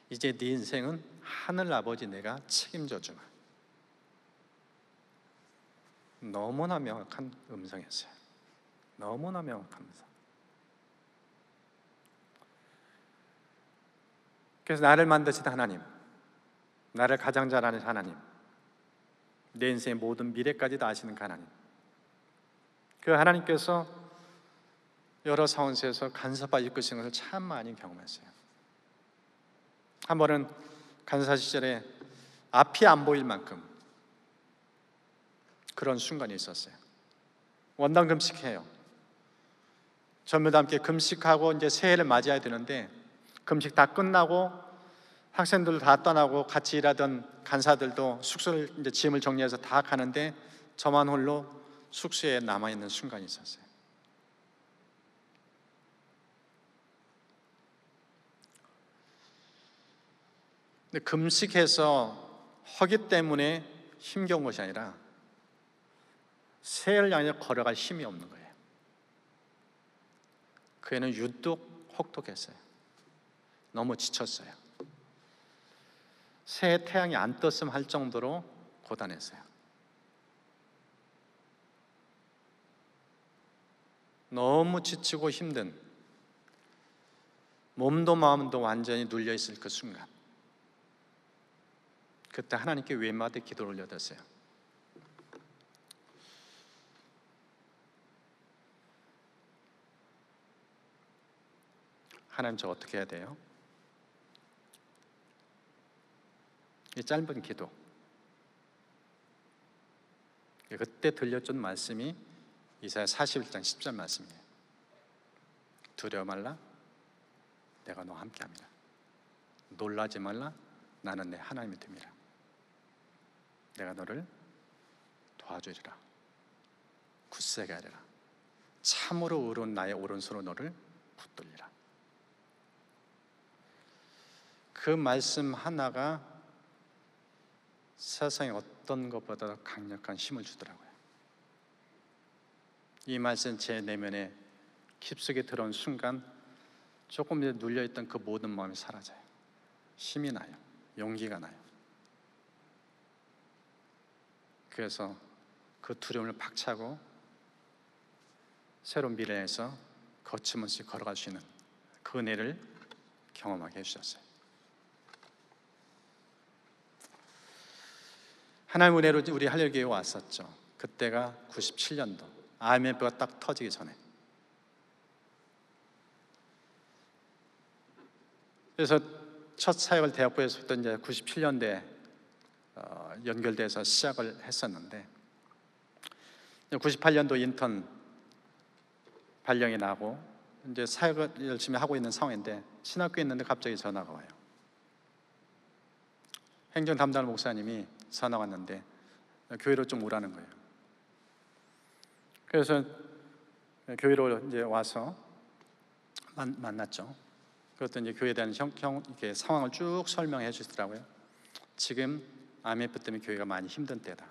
이제 네 인생은 하늘 아버지 내가 책임져 주마. 너무나 명확한 음성이었어요. 너무나 명확한 음성. 그래서 나를 만드신 하나님, 나를 가장 잘 아는 하나님, 내 인생의 모든 미래까지 다 아시는 그 하나님, 그 하나님께서 여러 상황 속에서 간섭과 이끄시는 것을 참 많이 경험했어요. 한 번은 간사 시절에 앞이 안 보일 만큼 그런 순간이 있었어요. 원당 금식해요. 전부 다 함께 금식하고 이제 새해를 맞이해야 되는데 금식 다 끝나고 학생들 다 떠나고 같이 일하던 간사들도 숙소를 이제 짐을 정리해서 다 가는데 저만 홀로 숙소에 남아 있는 순간이 있었어요. 근데 금식해서 허기 때문에 힘겨운 것이 아니라 새해를 향해 걸어갈 힘이 없는 거예요. 그 애는 유독 혹독했어요. 너무 지쳤어요. 새해 태양이 안 떴으면 할 정도로 고단했어요. 너무 지치고 힘든, 몸도 마음도 완전히 눌려있을 그 순간, 그때 하나님께 외마디 기도를 올려드렸어요. 하나님, 저 어떻게 해야 돼요? 이 짧은 기도, 그때 들려준 말씀이 이사야 41장 10절 말씀이에요. 두려워 말라, 내가 너와 함께합니다. 놀라지 말라, 나는 내 하나님이 됨이라. 내가 너를 도와주리라. 굳세게 하리라. 참으로 의로운 나의 오른손으로 너를 붙들리라. 그 말씀 하나가 세상의 어떤 것보다 강력한 힘을 주더라고요. 이 말씀 제 내면에 깊숙이 들어온 순간 조금 전에 눌려있던 그 모든 마음이 사라져요. 힘이 나요. 용기가 나요. 그래서 그 두려움을 박차고 새로운 미래에서 거침없이 걸어갈 수 있는 그 은혜를 경험하게 해주셨어요. 하나님 은혜로 우리 할렐교회에 왔었죠. 그때가 97년도 IMF가 딱 터지기 전에. 그래서 첫 사역을 대학부에서부터 이제 97년도에 연결돼서 시작을 했었는데 98년도 인턴 발령이 나고 이제 사역을 열심히 하고 있는 상황인데 신학교에 있는데 갑자기 전화가 와요. 행정 담당 목사님이 전화 왔는데 교회로 좀 오라는 거예요. 그래서 교회로 이제 와서 만났죠. 그것도 이제 교회에 대한 이렇게 상황을 쭉 설명해 주시더라고요. 지금 IMF 때문에 교회가 많이 힘든 때다.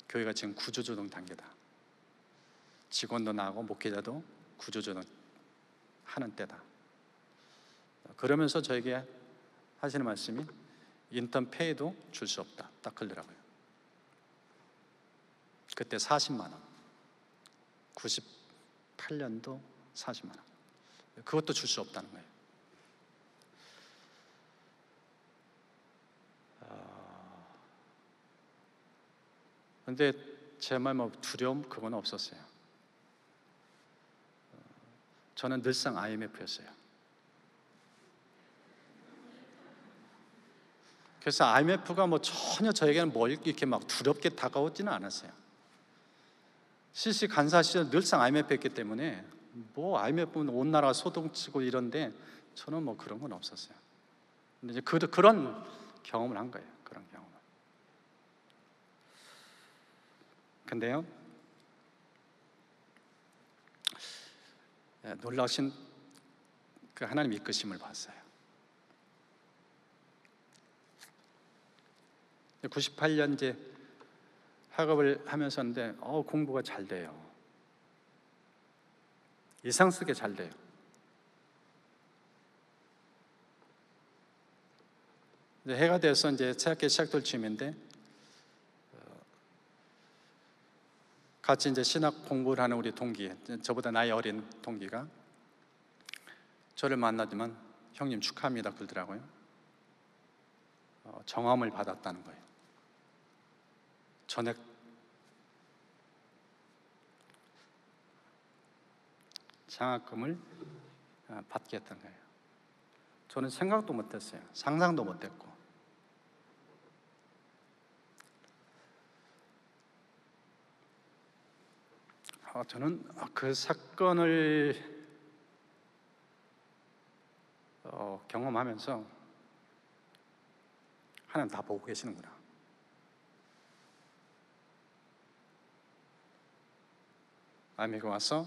교회가 지금 구조조정 단계다. 직원도 나가고 목회자도 구조조정 하는 때다. 그러면서 저에게 하시는 말씀이 인턴 페이도 줄 수 없다. 딱 그러더라고요. 그때 40만 원. 98년도 40만 원. 그것도 줄 수 없다는 거예요. 그런데 제 마음에 두려움 그건 없었어요. 저는 늘상 IMF였어요. 그래서 IMF가 뭐 전혀 저에게는 뭘 이렇게 막 두렵게 다가오지는 않았어요. CC 간사 시절 늘상 IMF였기 때문에 뭐 IMF는 온 나라가 소동치고 이런데 저는 뭐 그런 건 없었어요. 근데 이제 그런 경험을 한 거예요. 그런 경험을. 근데요, 놀라우신 그 하나님 이끄심을 봤어요. 98년째 학업을 하면서인데 공부가 잘 돼요. 이상스럽게 잘 돼요. 이제 해가 돼서 이제 새학기 시작될 즈음인데 같이 이제 신학 공부를 하는 우리 동기, 저보다 나이 어린 동기가 저를 만나지만 형님 축하합니다 그러더라고요. 정함을 받았다는 거예요. 전액 장학금을 받게 했던 거예요. 저는 생각도 못했어요. 상상도 못했고. 저는 그 사건을 경험하면서 하나님 다 보고 계시는구나. 아미가 와서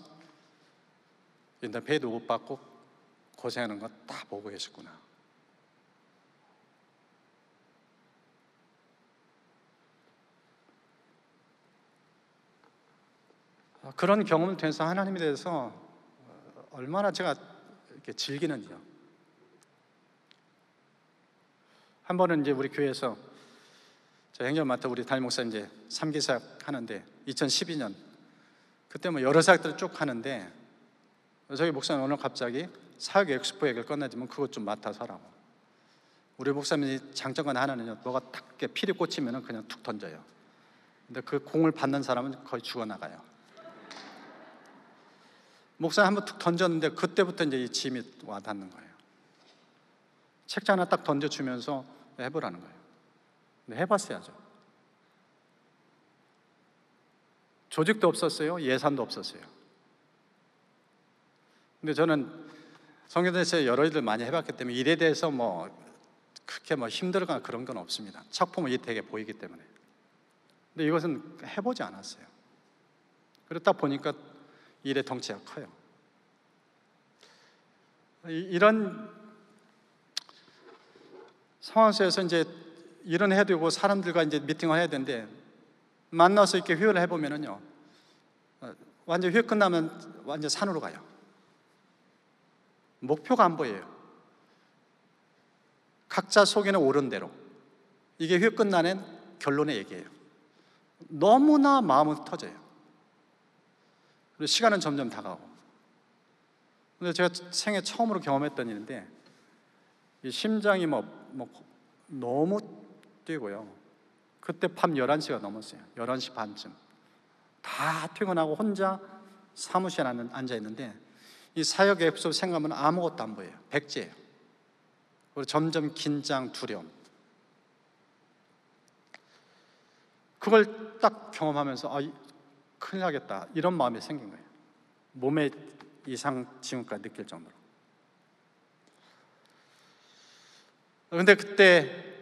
인턴 페이도 못 받고 고생하는 거 다 보고 계시구나. 그런 경험을 통해서 하나님에 대해서 얼마나 제가 이렇게 즐기는지요. 한 번은 이제 우리 교회에서 저 행정 맡아 우리 담임 목사 이제 3기 사역 하는데 2012년 그때 뭐 여러 사역들을 쭉 하는데 저희 목사님 오늘 갑자기 사역 엑스포 얘기를 꺼내지면 그것 좀 맡아서 하라고. 우리 목사님이 장점과 하나는요, 뭐가 딱 필이 꽂히면 그냥 툭 던져요. 근데 그 공을 받는 사람은 거의 죽어나가요. 목사님 한번 툭 던졌는데 그때부터 이제 이 짐이 와 닿는 거예요. 책자 하나 딱 던져주면서 해보라는 거예요. 근데 해봤어야죠. 조직도 없었어요. 예산도 없었어요. 근데 저는 성경에서 여러 일을 많이 해봤기 때문에 일에 대해서 그렇게 힘들거나 그런 건 없습니다. 척 보면 일이 되게 보이기 때문에. 근데 이것은 해보지 않았어요. 그러다 보니까 일의 덩치가 커요. 이런 상황 속에서 이제 일은 해야 되고 사람들과 이제 미팅을 해야 되는데, 만나서 이렇게 회의를 해보면은요, 완전 회의 끝나면 완전 산으로 가요. 목표가 안 보여요. 각자 속에는 옳은 대로. 이게 회의 끝나는 결론의 얘기예요. 너무나 마음은 터져요. 그리고 시간은 점점 다가오고. 근데 제가 생애 처음으로 경험했던 일인데, 이 심장이 너무 뛰고요. 그때 밤 11시가 넘었어요. 11시 반쯤. 다 퇴근하고 혼자 사무실에 앉아 있는데, 이 사역 에피소드 생각하면 아무것도 안 보여요. 백지예요. 그리고 점점 긴장, 두려움. 그걸 딱 경험하면서 큰일 나겠다, 이런 마음이 생긴 거예요. 몸에 이상 징후까지 느낄 정도로. 그런데 그때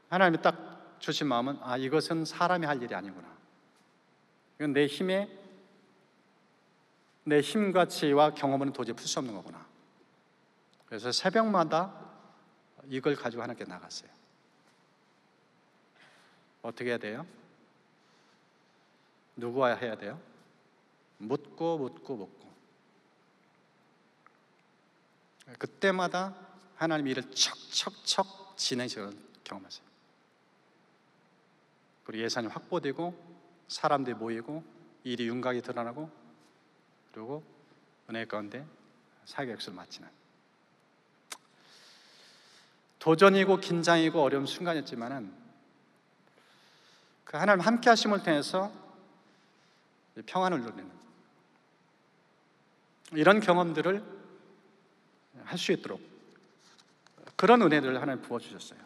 하나님이 딱 주신 마음은, 이것은 사람이 할 일이 아니구나. 이건 내 힘과 지혜와 경험은 도저히 풀 수 없는 거구나. 그래서 새벽마다 이걸 가지고 하나님께 나갔어요. 어떻게 해야 돼요? 누구와 해야 돼요? 묻고. 그때마다 하나님 일을 척척척 진행시키는 경험하세요. 그리고 예산이 확보되고 사람들이 모이고 일이 윤곽이 드러나고, 그리고 은혜 가운데 사역 액수를 마치는, 도전이고 긴장이고 어려운 순간이었지만은 그 하나님 함께 하심을 통해서 평안을 누리는 이런 경험들을 할 수 있도록 그런 은혜들을 하나님 부어주셨어요.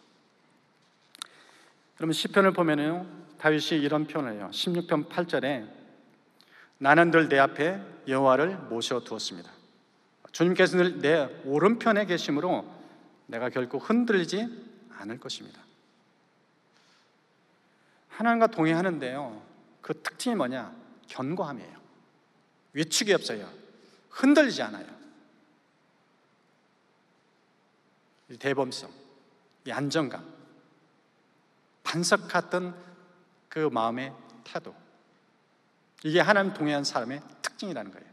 그러면 시편을 보면요, 다윗이 이런 표현을 해요. 16편 8절에 나는 늘 내 앞에 여호와를 모셔두었습니다. 주님께서 늘 내 오른편에 계심으로 내가 결코 흔들리지 않을 것입니다. 하나님과 동행하는데요, 그 특징이 뭐냐? 견고함이에요. 위축이 없어요. 흔들리지 않아요. 이 대범성, 이 안정감, 반석 같은 그 마음의 태도, 이게 하나님 동행하는 사람의 특징이라는 거예요.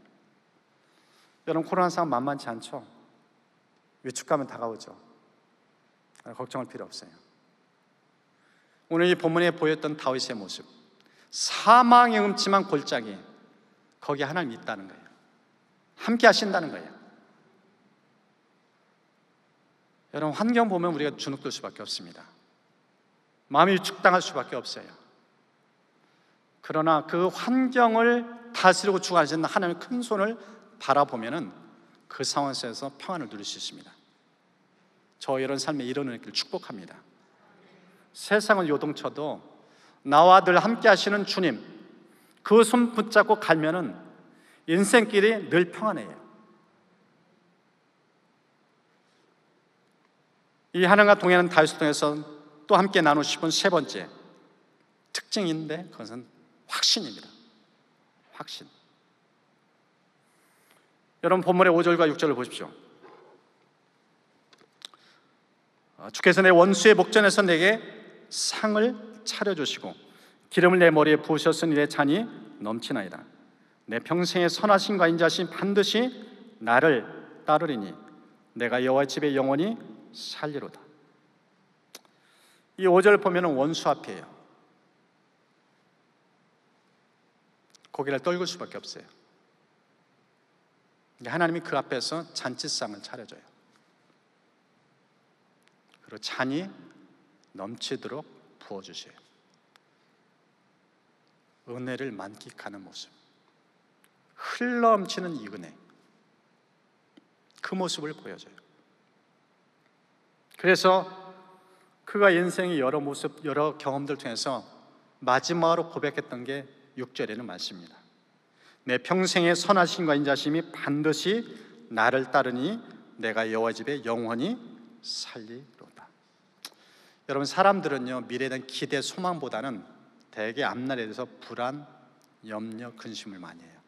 여러분, 코로나 상황 만만치 않죠? 위축감은 다가오죠. 걱정할 필요 없어요. 오늘 이 본문에 보였던 다윗의 모습, 사망의 음침한 골짜기, 거기에 하나님이 있다는 거예요. 함께 하신다는 거예요. 여러분, 환경 보면 우리가 주눅들 수밖에 없습니다. 마음이 위축당할 수밖에 없어요. 그러나 그 환경을 다스리고 주관하시는 하나님의 큰 손을 바라보면은 그 상황 속에서 평안을 누릴 수 있습니다. 저 이런 삶에 이루는 길 축복합니다. 세상은 요동쳐도 나와 늘 함께 하시는 주님, 그 손 붙잡고 가면은 인생길이 늘 평안해요. 이 하나님과 동행하는 다윗을 통해서 또 함께 나누고 싶은 세 번째 특징인데, 그것은 확신입니다. 확신. 여러분, 본문의 5절과 6절을 보십시오. 주께서 내 원수의 목전에서 내게 상을 차려주시고 기름을 내 머리에 부으셨으니 내 잔이 넘치나이다. 내 평생의 선하심과 인자심 반드시 나를 따르리니 내가 여호와의 집에 영원히 살리로다. 이 5절을 보면 원수 앞이에요. 고개를 떨굴 수밖에 없어요. 하나님이 그 앞에서 잔치상을 차려줘요. 그리고 잔이 넘치도록 부어주세요. 은혜를 만끽하는 모습, 흘러넘치는 이 은혜, 그 모습을 보여줘요. 그래서 그가 인생의 여러 모습, 여러 경험들 통해서 마지막으로 고백했던 게 6절에는 말씀입니다. 내 평생의 선하심과 인자심이 반드시 나를 따르니 내가 여호와 집에 영원히 살리로다. 여러분, 사람들은요, 미래에 대한 기대, 소망보다는 대개 앞날에 대해서 불안, 염려, 근심을 많이 해요.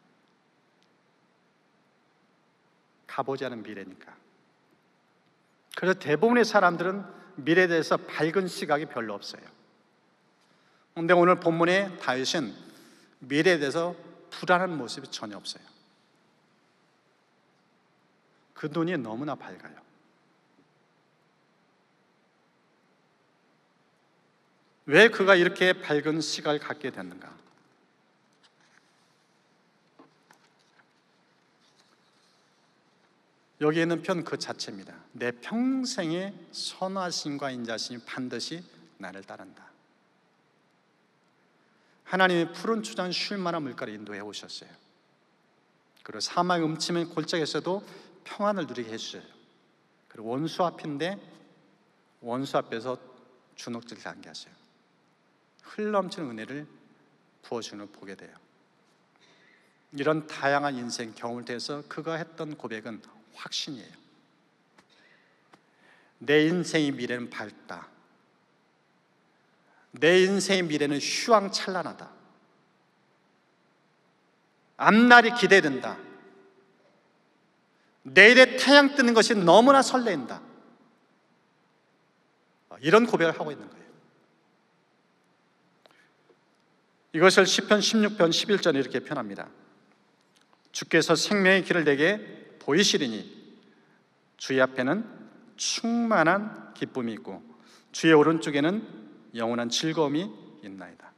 가보지 않은 미래니까. 그래서 대부분의 사람들은 미래에 대해서 밝은 시각이 별로 없어요. 그런데 오늘 본문의 다윗은 미래에 대해서 불안한 모습이 전혀 없어요. 그 눈이 너무나 밝아요. 왜 그가 이렇게 밝은 시각을 갖게 됐는가? 여기 있는 편 그 자체입니다. 내 평생의 선하심과 인자심이 반드시 나를 따른다. 하나님이 푸른 추장 쉴 만한 물가로 인도해 오셨어요. 그리고 사막의 음침한 골짜기에서도 평안을 누리게 해주셔요. 그리고 원수 앞인데 원수 앞에서 주눅들지 않게 하셔요. 흘러넘치는 은혜를 부어주는 걸 보게 돼요. 이런 다양한 인생 경험을 통해서 그가 했던 고백은 확신이에요. 내 인생의 미래는 밝다. 내 인생의 미래는 휘황찬란하다. 앞날이 기대된다. 내일의 태양 뜨는 것이 너무나 설레인다. 이런 고백을 하고 있는 거예요. 이것을 시편 16편 11절에 이렇게 표현합니다. 주께서 생명의 길을 내게 보이시리니 주의 앞에는 충만한 기쁨이 있고 주의 오른쪽에는 영원한 즐거움이 있나이다.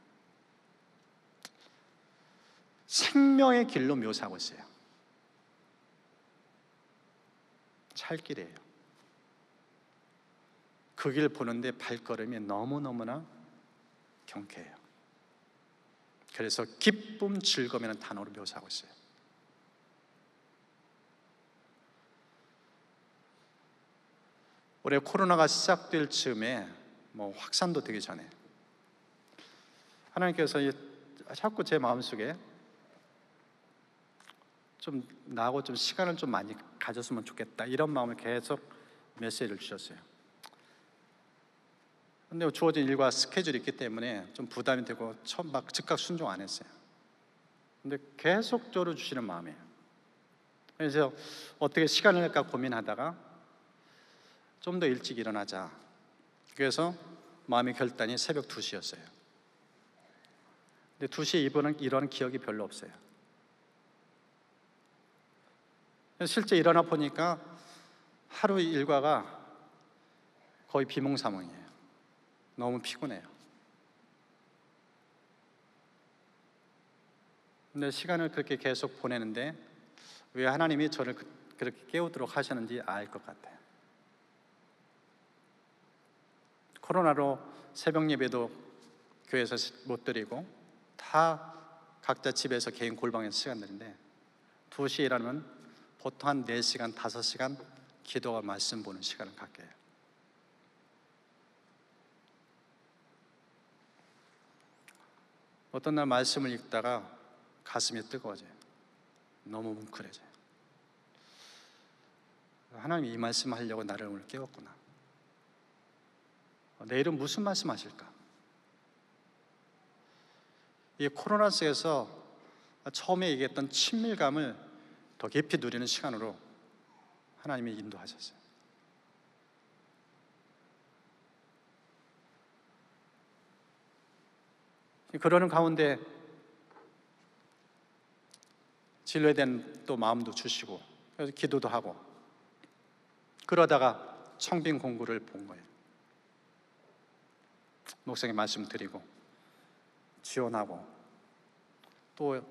생명의 길로 묘사하고 있어요. 찰길이에요. 그 길 보는데 발걸음이 너무너무나 경쾌해요. 그래서 기쁨, 즐거움이라는 단어로 묘사하고 있어요. 올해 코로나가 시작될 즈음에 확산도 되기 전에 하나님께서 자꾸 제 마음속에 좀 나하고 좀 시간을 좀 많이 가졌으면 좋겠다, 이런 마음을 계속 메시지를 주셨어요. 근데 주어진 일과 스케줄이 있기 때문에 좀 부담이 되고 처음 막 즉각 순종 안 했어요. 근데 계속적으로 주시는 마음이에요. 그래서 어떻게 시간을 낼까 고민하다가 좀 더 일찍 일어나자. 그래서 마음의 결단이 새벽 2시였어요. 근데 2시에 일어난 기억이 별로 없어요. 실제 일어나 보니까 하루 일과가 거의 비몽사몽이에요. 너무 피곤해요. 근데 시간을 그렇게 계속 보내는데 왜 하나님이 저를 그렇게 깨우도록 하셨는지 알 것 같아요. 코로나로 새벽 예배도 교회에서 못 드리고 다 각자 집에서 개인 골방에서 시간들인데 2시에 일하면 보통 한 4시간, 5시간 기도와 말씀 보는 시간을 갖게 해요. 어떤 날 말씀을 읽다가 가슴이 뜨거워져요. 너무 뭉클해져요. 하나님이 이 말씀을 하려고 나를 오늘 깨웠구나. 내일은 무슨 말씀 하실까? 이 코로나 속에서 처음에 얘기했던 친밀감을 더 깊이 누리는 시간으로 하나님이 인도하셨어요. 그러는 가운데 진로에 대한 또 마음도 주시고 그래서 기도도 하고 그러다가 청빙 공고를 본 거예요. 목사님 말씀 드리고 지원하고 또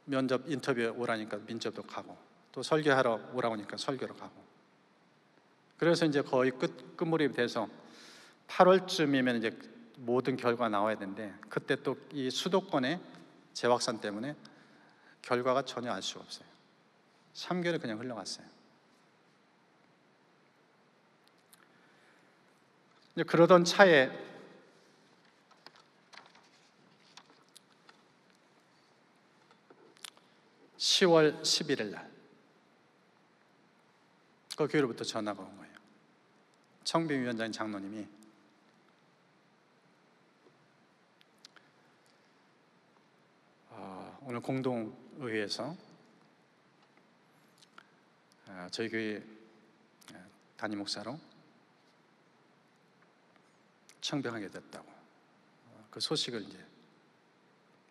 면접 인터뷰에 오라니까 면접도 가고 또 설교하러 오라고 하니까 설교로 가고 그래서 이제 거의 끝무렵이 돼서 8월쯤이면 이제 모든 결과가 나와야 되는데 그때 또 이 수도권의 재확산 때문에 결과가 전혀 알 수가 없어요. 3개월이 그냥 흘러갔어요. 이제 그러던 차에 10월 11일 날 그 교회로부터 전화가 온 거예요. 청빙위원장 장로님이 오늘 공동의회에서 저희 교회 담임 목사로 청빙하게 됐다고 그 소식을 이제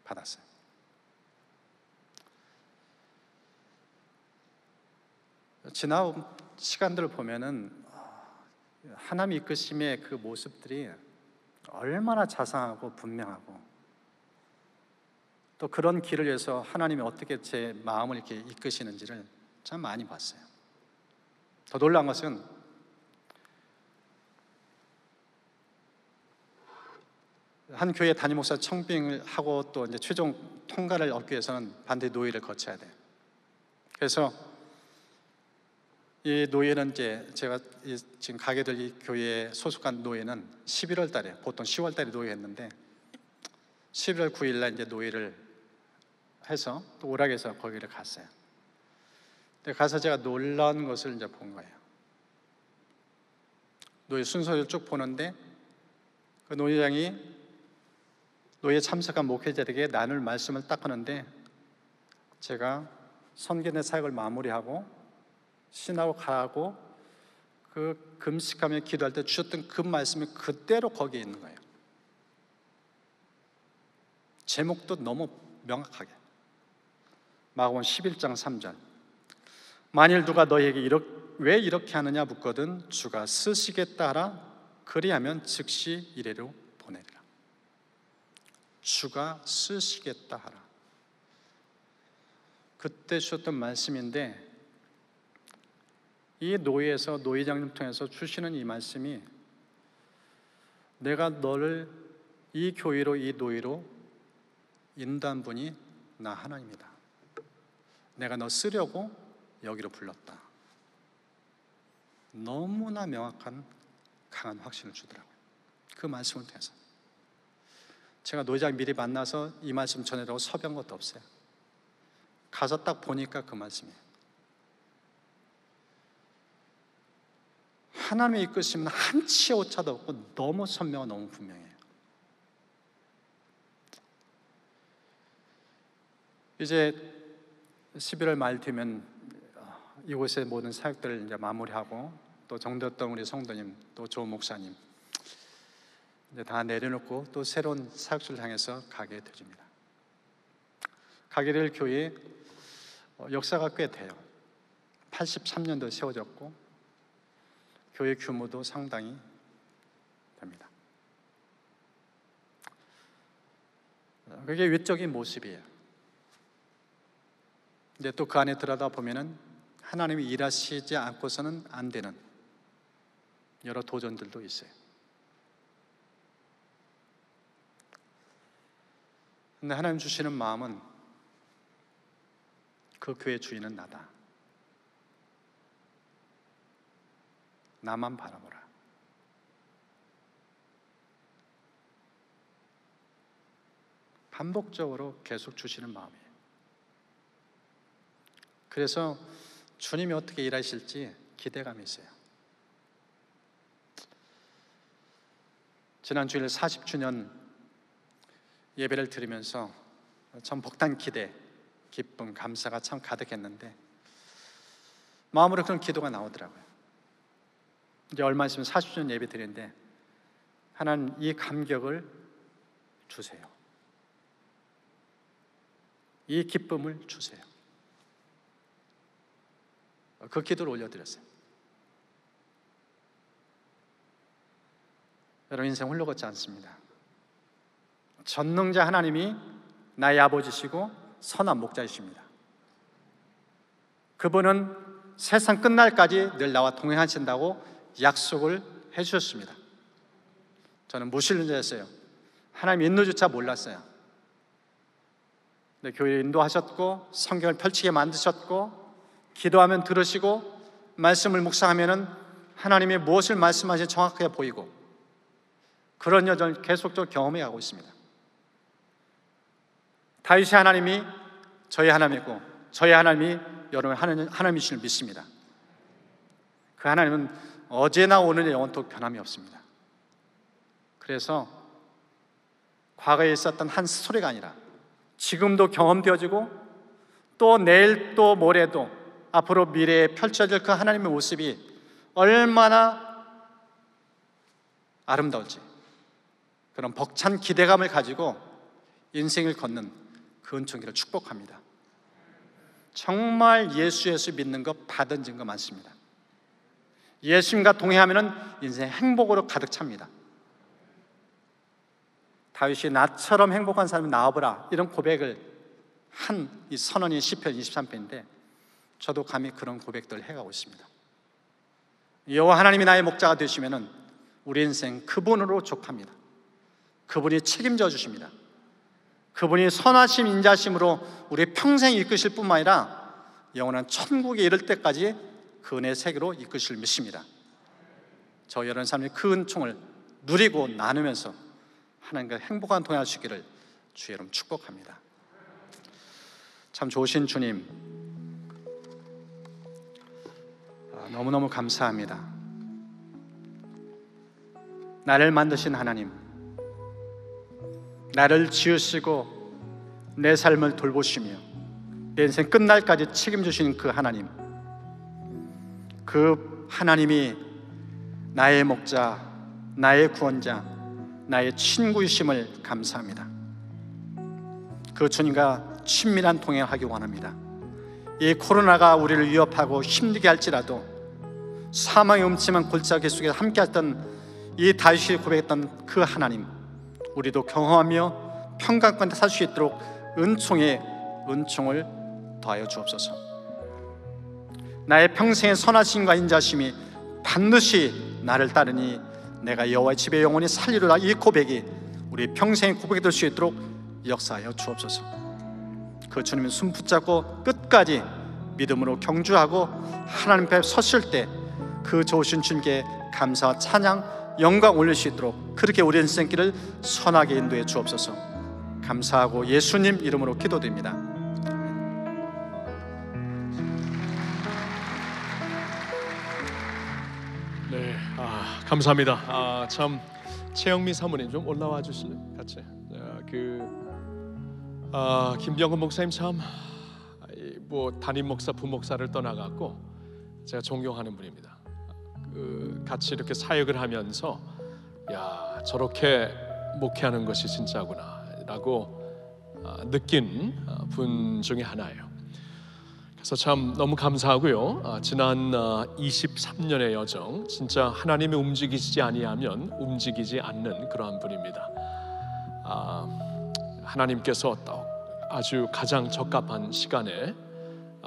받았어요. 지나온 시간들을 보면은 하나님의 이끄심의 그 모습들이 얼마나 자상하고 분명하고, 또 그런 길을 위해서 하나님이 어떻게 제 마음을 이렇게 이끄시는지를 참 많이 봤어요. 더 놀라운 것은 한 교회 담임 목사 청빙을 하고 또 이제 최종 통과를 얻기 위해서는 반드시 노예를 거쳐야 돼요. 그래서 이 노예는 이제 제가 지금 가게 될 이 교회에 소속한 노예는 11월 달에, 보통 10월 달에 노예했는데 11월 9일 날 이제 노예를 해서 또 오락에서 거기를 갔어요. 근데 가서 제가 놀라운 것을 이제 본 거예요. 노예 순서를 쭉 보는데 그 노예장이 노예 참석한 목회자들에게 나눌 말씀을 딱 하는데, 제가 선교의 사역을 마무리하고 신하고 가고 그 금식하며 기도할 때 주셨던 그 말씀이 그대로 거기에 있는 거예요. 제목도 너무 명확하게. 마가복음 11장 3절. 만일 누가 너희에게 왜 이렇게 하느냐 묻거든 주가 쓰시겠다 하라. 그리하면 즉시 이래로 보내리라. 주가 쓰시겠다 하라. 그때 주셨던 말씀인데, 이 노예에서 노예장님 통해서 주시는 이 말씀이, 내가 너를 이 교회로, 이 노예로 인도한 분이 나 하나님이다. 내가 너 쓰려고 여기로 불렀다. 너무나 명확한 강한 확신을 주더라고요. 그 말씀을 통해서. 제가 노예장 미리 만나서 이 말씀 전해라고 섭외한 것도 없어요. 가서 딱 보니까 그 말씀이에요. 하나님의 이끄심은 한치의 오차도 없고 너무 선명하고 너무 분명해요. 이제 11월 말 되면 이곳의 모든 사역들을 이제 마무리하고, 또 정되었던 우리 성도님, 또 조 목사님 이제 다 내려놓고 또 새로운 사역지를 향해서 가게 되집니다. 가게 될 교회 역사가 꽤 돼요. 83년도에 세워졌고 교회 규모도 상당히 됩니다. 그게 외적인 모습이에요. 근데 또 그 안에 들어다 보면은 하나님이 일하시지 않고서는 안 되는 여러 도전들도 있어요. 근데 하나님 주시는 마음은 그 교회 주인은 나다. 나만 바라보라. 반복적으로 계속 주시는 마음이에요. 그래서 주님이 어떻게 일하실지 기대감이 있어요. 지난 주일 40주년 예배를 드리면서 참 벅찬 기대, 기쁨, 감사가 참 가득했는데 마음으로 그런 기도가 나오더라고요. 이제 얼마 있으면 40주년 예배 드리는데 하나님 이 감격을 주세요. 이 기쁨을 주세요. 그 기도를 올려드렸어요. 여러분, 인생 홀로 걷지 않습니다. 전능자 하나님이 나의 아버지시고 선한 목자이십니다. 그분은 세상 끝날까지 늘 나와 동행하신다고 약속을 해주셨습니다. 저는 무신론자였어요. 하나님 인도조차 몰랐어요. 근데 교회를 인도하셨고 성경을 펼치게 만드셨고 기도하면 들으시고 말씀을 묵상하면은 하나님이 무엇을 말씀하시는지 정확하게 보이고, 그런 여정을 계속적으로 경험해 가고 있습니다. 다윗의 하나님이 저희 하나님이고 저희 하나님이 여러분 하나님이신 줄 믿습니다. 그 하나님은 어제나 오늘의 영원토록 변함이 없습니다. 그래서 과거에 있었던 한 스토리가 아니라 지금도 경험되어지고 또 내일 또 모레도 앞으로 미래에 펼쳐질 그 하나님의 모습이 얼마나 아름다울지, 그런 벅찬 기대감을 가지고 인생을 걷는 그 은총기를 축복합니다. 정말 예수 믿는 것 받은 증거 많습니다. 예수님과 동행하면 인생 행복으로 가득 찹니다. 다윗이 나처럼 행복한 사람이 나와보라, 이런 고백을 한 이 선언이 시편 23편인데 저도 감히 그런 고백들을 해가고 있습니다. 여호와 하나님이 나의 목자가 되시면 우리 인생 그분으로 족합니다. 그분이 책임져 주십니다. 그분이 선하심 인자심으로 우리 평생 이끄실 뿐만 아니라 영원한 천국에 이를 때까지 그 은혜의 세계로 이끄실 믿습니다. 저 여러 사람이 그 은총을 누리고 나누면서 하나님과 행복한 동행할 수 있기를 주의 이름 축복합니다. 참 좋으신 주님, 너무너무 감사합니다. 나를 만드신 하나님, 나를 지으시고 내 삶을 돌보시며 내 인생 끝날까지 책임지시는 그 하나님, 그 하나님이 나의 목자, 나의 구원자, 나의 친구이심을 감사합니다. 그 주님과 친밀한 동행하기 원합니다. 이 코로나가 우리를 위협하고 힘들게 할지라도 사망의 음침한 골짜기 속에서 함께했던 이 다윗이 고백했던 그 하나님, 우리도 경험하며 평강 가운데 살 수 있도록 은총을 더하여 주옵소서. 나의 평생의 선하심과 인자심이 반드시 나를 따르니 내가 여호와의 집에 영원히 살리로라, 이 고백이 우리 평생의 고백이 될 수 있도록 역사하여 주옵소서. 그 주님의 손 붙잡고 끝까지 믿음으로 경주하고 하나님 앞에 섰을 때 그 좋으신 주님께 감사와 찬양, 영광 올릴 수 있도록 그렇게 우리 인생길을 선하게 인도해 주옵소서. 감사하고 예수님 이름으로 기도드립니다. 네, 감사합니다. 참 최영미 사모님 좀 올라와 주실래요? 같이. 김병근 목사님 참 담임 목사, 부목사를 떠나갖고 제가 존경하는 분입니다. 같이 이렇게 사역을 하면서 야, 저렇게 목회하는 것이 진짜구나라고 느낀 분 중에 하나예요. 그래서 참 너무 감사하고요. 지난 23년의 여정, 진짜 하나님이 움직이시지 아니하면 움직이지 않는 그러한 분입니다. 하나님께서 아주 가장 적합한 시간에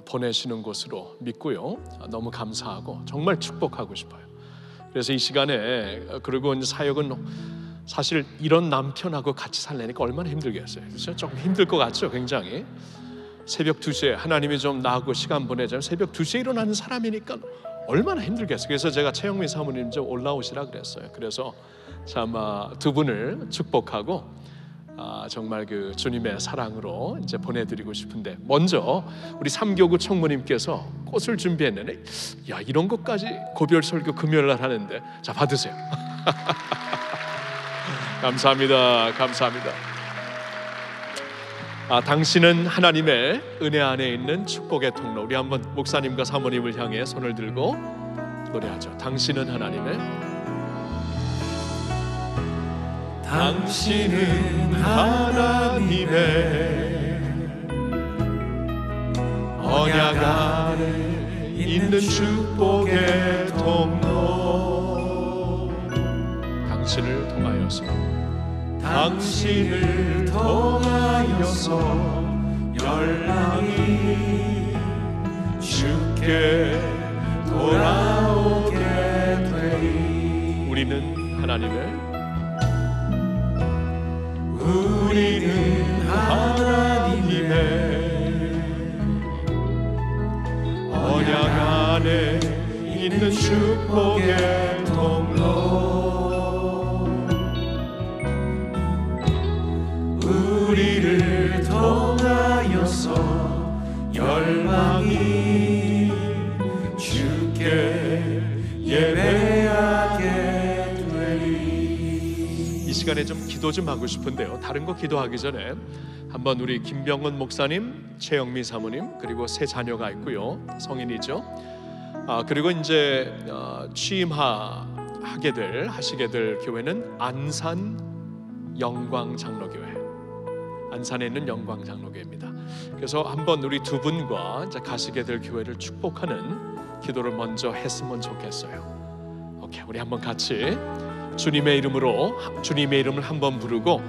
보내시는 곳으로 믿고요. 너무 감사하고 정말 축복하고 싶어요. 그래서 이 시간에, 그리고 이제 사역은 사실 이런 남편하고 같이 살려니까 얼마나 힘들겠어요. 그렇죠? 조금 힘들 것 같죠? 굉장히. 새벽 2시에 하나님이 좀 나하고 시간 보내자면 새벽 2시에 일어나는 사람이니까 얼마나 힘들겠어요. 그래서 제가 최영민 사모님 좀 올라오시라 그랬어요. 그래서 참 두 분을 축복하고 정말 그 주님의 사랑으로 이제 보내드리고 싶은데, 먼저 우리 삼교구 총무님께서 꽃을 준비했는데, 야, 이런 것까지 고별 설교 금요일날 하는데, 자, 받으세요. 감사합니다. 감사합니다. 당신은 하나님의 은혜 안에 있는 축복의 통로. 우리 한번 목사님과 사모님을 향해 손을 들고 노래하죠. 당신은 하나님의, 당신은 하나님의 언약 안에 있는 축복의 통로. 당신을 통하여서 열방이 주께 돌아오게 되리. 우리는 하나님의 언약 안에 있는 축복의 통로. 우리를 통하여서 열 열망이 주께 예배하게 되리. 이 시간에 좀 기도 좀 하고 싶은데요, 다른 거 기도하기 전에 한번 우리 김병건 목사님, 최영미 사모님, 그리고 세 자녀가 있고요, 성인이죠. 그리고 이제 하시게 될 교회는 안산 영광장로교회, 안산에 있는 영광장로교회입니다. 그래서 한번 우리 두 분과 이제 가시게 될 교회를 축복하는 기도를 먼저 했으면 좋겠어요. 오케이, 우리 한번 같이 주님의 이름을 한번 부르고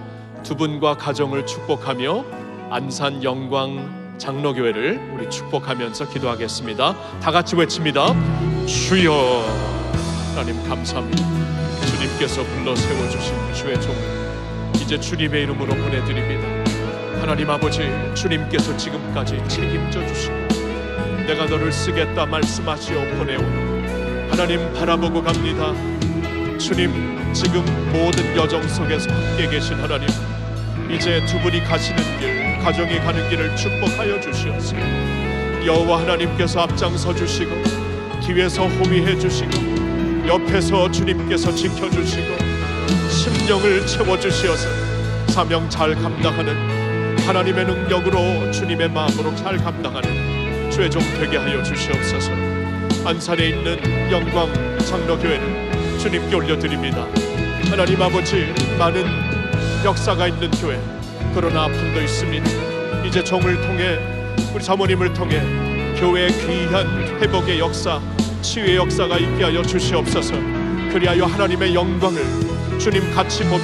두 분과 가정을 축복하며 안산 영광장로교회를 우리 축복하면서 기도하겠습니다. 다 같이 외칩니다. 주여. 하나님 감사합니다. 주님께서 불러 세워주신 주의 종을 이제 주님의 이름으로 보내드립니다. 하나님 아버지, 주님께서 지금까지 책임져 주시고 내가 너를 쓰겠다 말씀하시어 보내오니 하나님 바라보고 갑니다. 주님, 지금 모든 여정 속에서 함께 계신 하나님, 이제 두 분이 가시는 길, 가정이 가는 길을 축복하여 주시옵소서. 여호와 하나님께서 앞장서 주시고 뒤에서 호위해 주시고 옆에서 주님께서 지켜주시고 심령을 채워주시어서 사명 잘 감당하는 하나님의 능력으로 주님의 마음으로 잘 감당하는 주의 종 되게 하여 주시옵소서. 안산에 있는 영광 장로교회를 주님께 올려드립니다. 하나님 아버지, 많은 역사가 있는 교회, 그러나 아픔도 있습니다. 이제 종을 통해, 우리 사모님을 통해 교회의 귀한 회복의 역사, 치유의 역사가 있게 하여 주시옵소서. 그리하여 하나님의 영광을 주님 같이 보며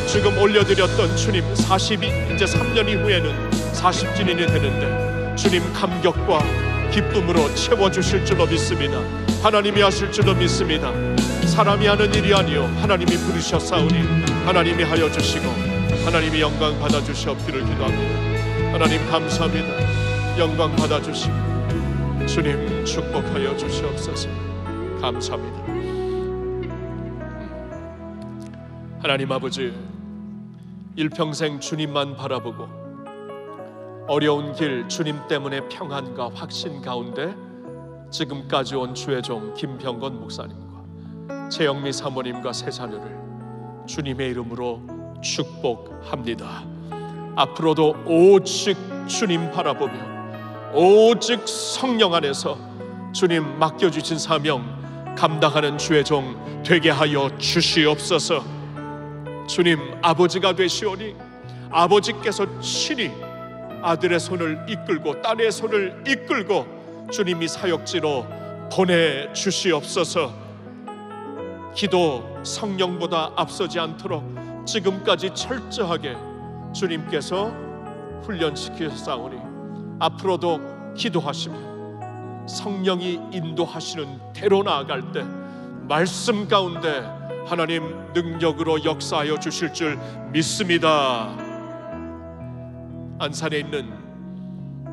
지금 올려드렸던 주님 40이 이제 3년 이후에는 40주년이 되는데 주님 감격과 기쁨으로 채워주실 줄로 믿습니다. 하나님이 하실 줄로 믿습니다. 사람이 하는 일이 아니요 하나님이 부르셨사오니 하나님이 하여 주시고 하나님이 영광 받아주시옵기를 기도합니다. 하나님 감사합니다. 영광 받아주시고 주님 축복하여 주시옵소서. 감사합니다. 하나님 아버지, 일평생 주님만 바라보고 어려운 길 주님 때문에 평안과 확신 가운데 지금까지 온 주의 종 김병건 목사님과 최영미 사모님과 세 자녀를 주님의 이름으로 축복합니다. 앞으로도 오직 주님 바라보며 오직 성령 안에서 주님 맡겨주신 사명 감당하는 주의 종 되게 하여 주시옵소서. 주님 아버지가 되시오니 아버지께서 친히 아들의 손을 이끌고 딸의 손을 이끌고 주님이 사역지로 보내주시옵소서. 기도 성령보다 앞서지 않도록 지금까지 철저하게 주님께서 훈련시키셨사오니 앞으로도 기도하시며 성령이 인도하시는 대로 나아갈 때 말씀 가운데 하나님 능력으로 역사하여 주실 줄 믿습니다. 안산에 있는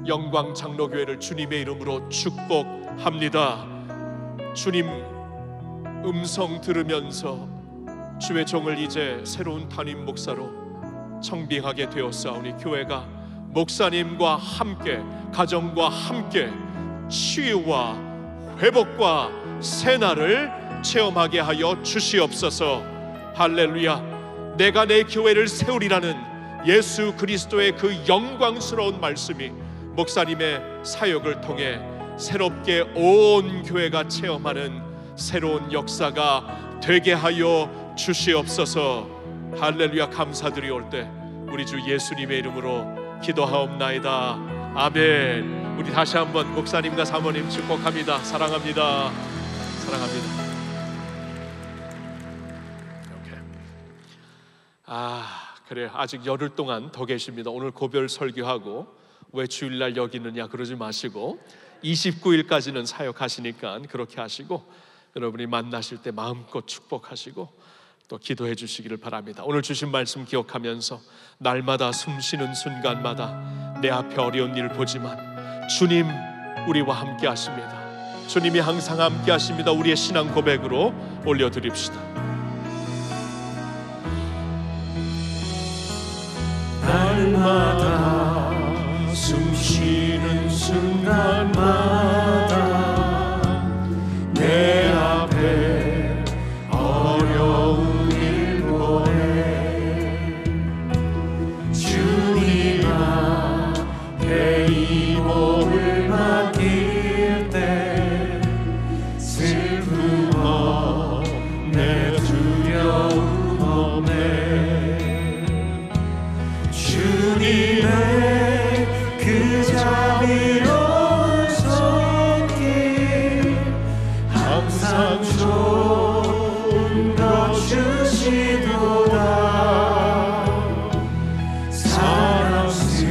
영광 장로교회를 주님의 이름으로 축복합니다. 주님 음성 들으면서 주의 종을 이제 새로운 담임 목사로 청빙하게 되었사오니 교회가 목사님과 함께 가정과 함께 치유와 회복과 새날을 체험하게 하여 주시옵소서. 할렐루야. 내가 내 교회를 세우리라는 예수 그리스도의 그 영광스러운 말씀이 목사님의 사역을 통해 새롭게 온 교회가 체험하는 새로운 역사가 되게 하여 주시옵소서. 할렐루야. 감사드리올 때 우리 주 예수님의 이름으로 기도하옵나이다. 아멘. 우리 다시 한번 목사님과 사모님 축복합니다. 사랑합니다. 사랑합니다. 그래요. 아직 열흘 동안 더 계십니다. 오늘 고별 설교하고 왜 주일날 여기 있느냐 그러지 마시고 29일까지는 사역하시니까 그렇게 하시고 여러분이 만나실 때 마음껏 축복하시고 또 기도해 주시기를 바랍니다. 오늘 주신 말씀 기억하면서 날마다 숨쉬는 순간마다 내 앞에 어려운 일 보지만 주님 우리와 함께 하십니다. 주님이 항상 함께 하십니다. 우리의 신앙 고백으로 올려드립시다. 날마다 숨쉬는 순간 이 몸을 맡길 때 슬픔 없네 두려움 없네 주님의 그 자비로운 손길 항상 좋은 것 주시도다 사랑스레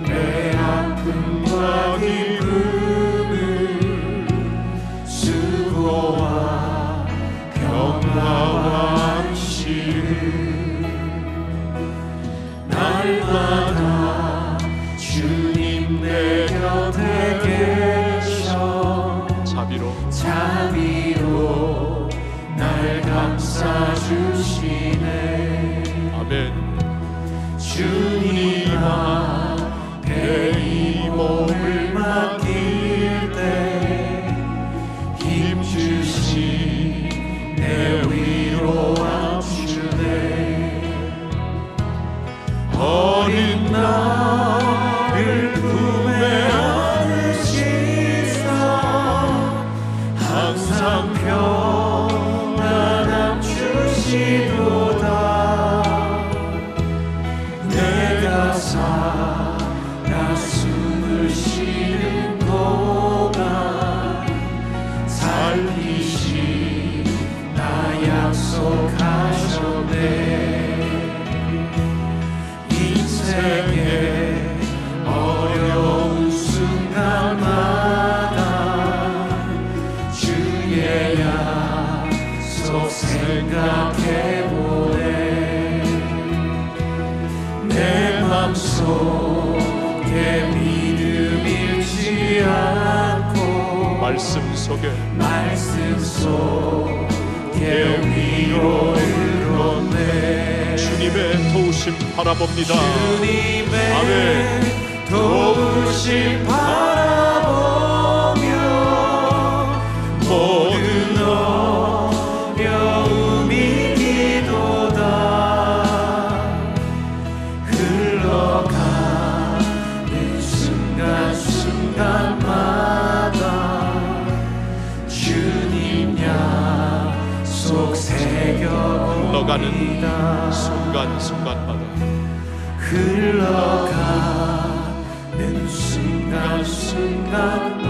내 아픔과 기쁨을 수고와 평화와 안식을 날마다 주님 내 곁에 계셔 자비로 날 감싸주시네 아멘. 주님 앞에 이 몸을 맡길 때 힘주시 내 위로함 주네 어린 나를 품에 안으시사 항상 평안함 주시도다 내가 살아 숨을 쉬는 동안 살리시 나 약속하셨네 인생의 어려운 순간마다 주의 약속 생각해보네 내 맘속에 믿음 잃지 않고 말씀 속에 위로를 얻네 주님의 도우심 바라봅니다. 주님의 아멘. 도우심 바라보며 모든 어려움이 기도다 흘러가는 순간순간마다 주님 약속 새겨봅니다 흘러가는 순간순간마다 흘러가는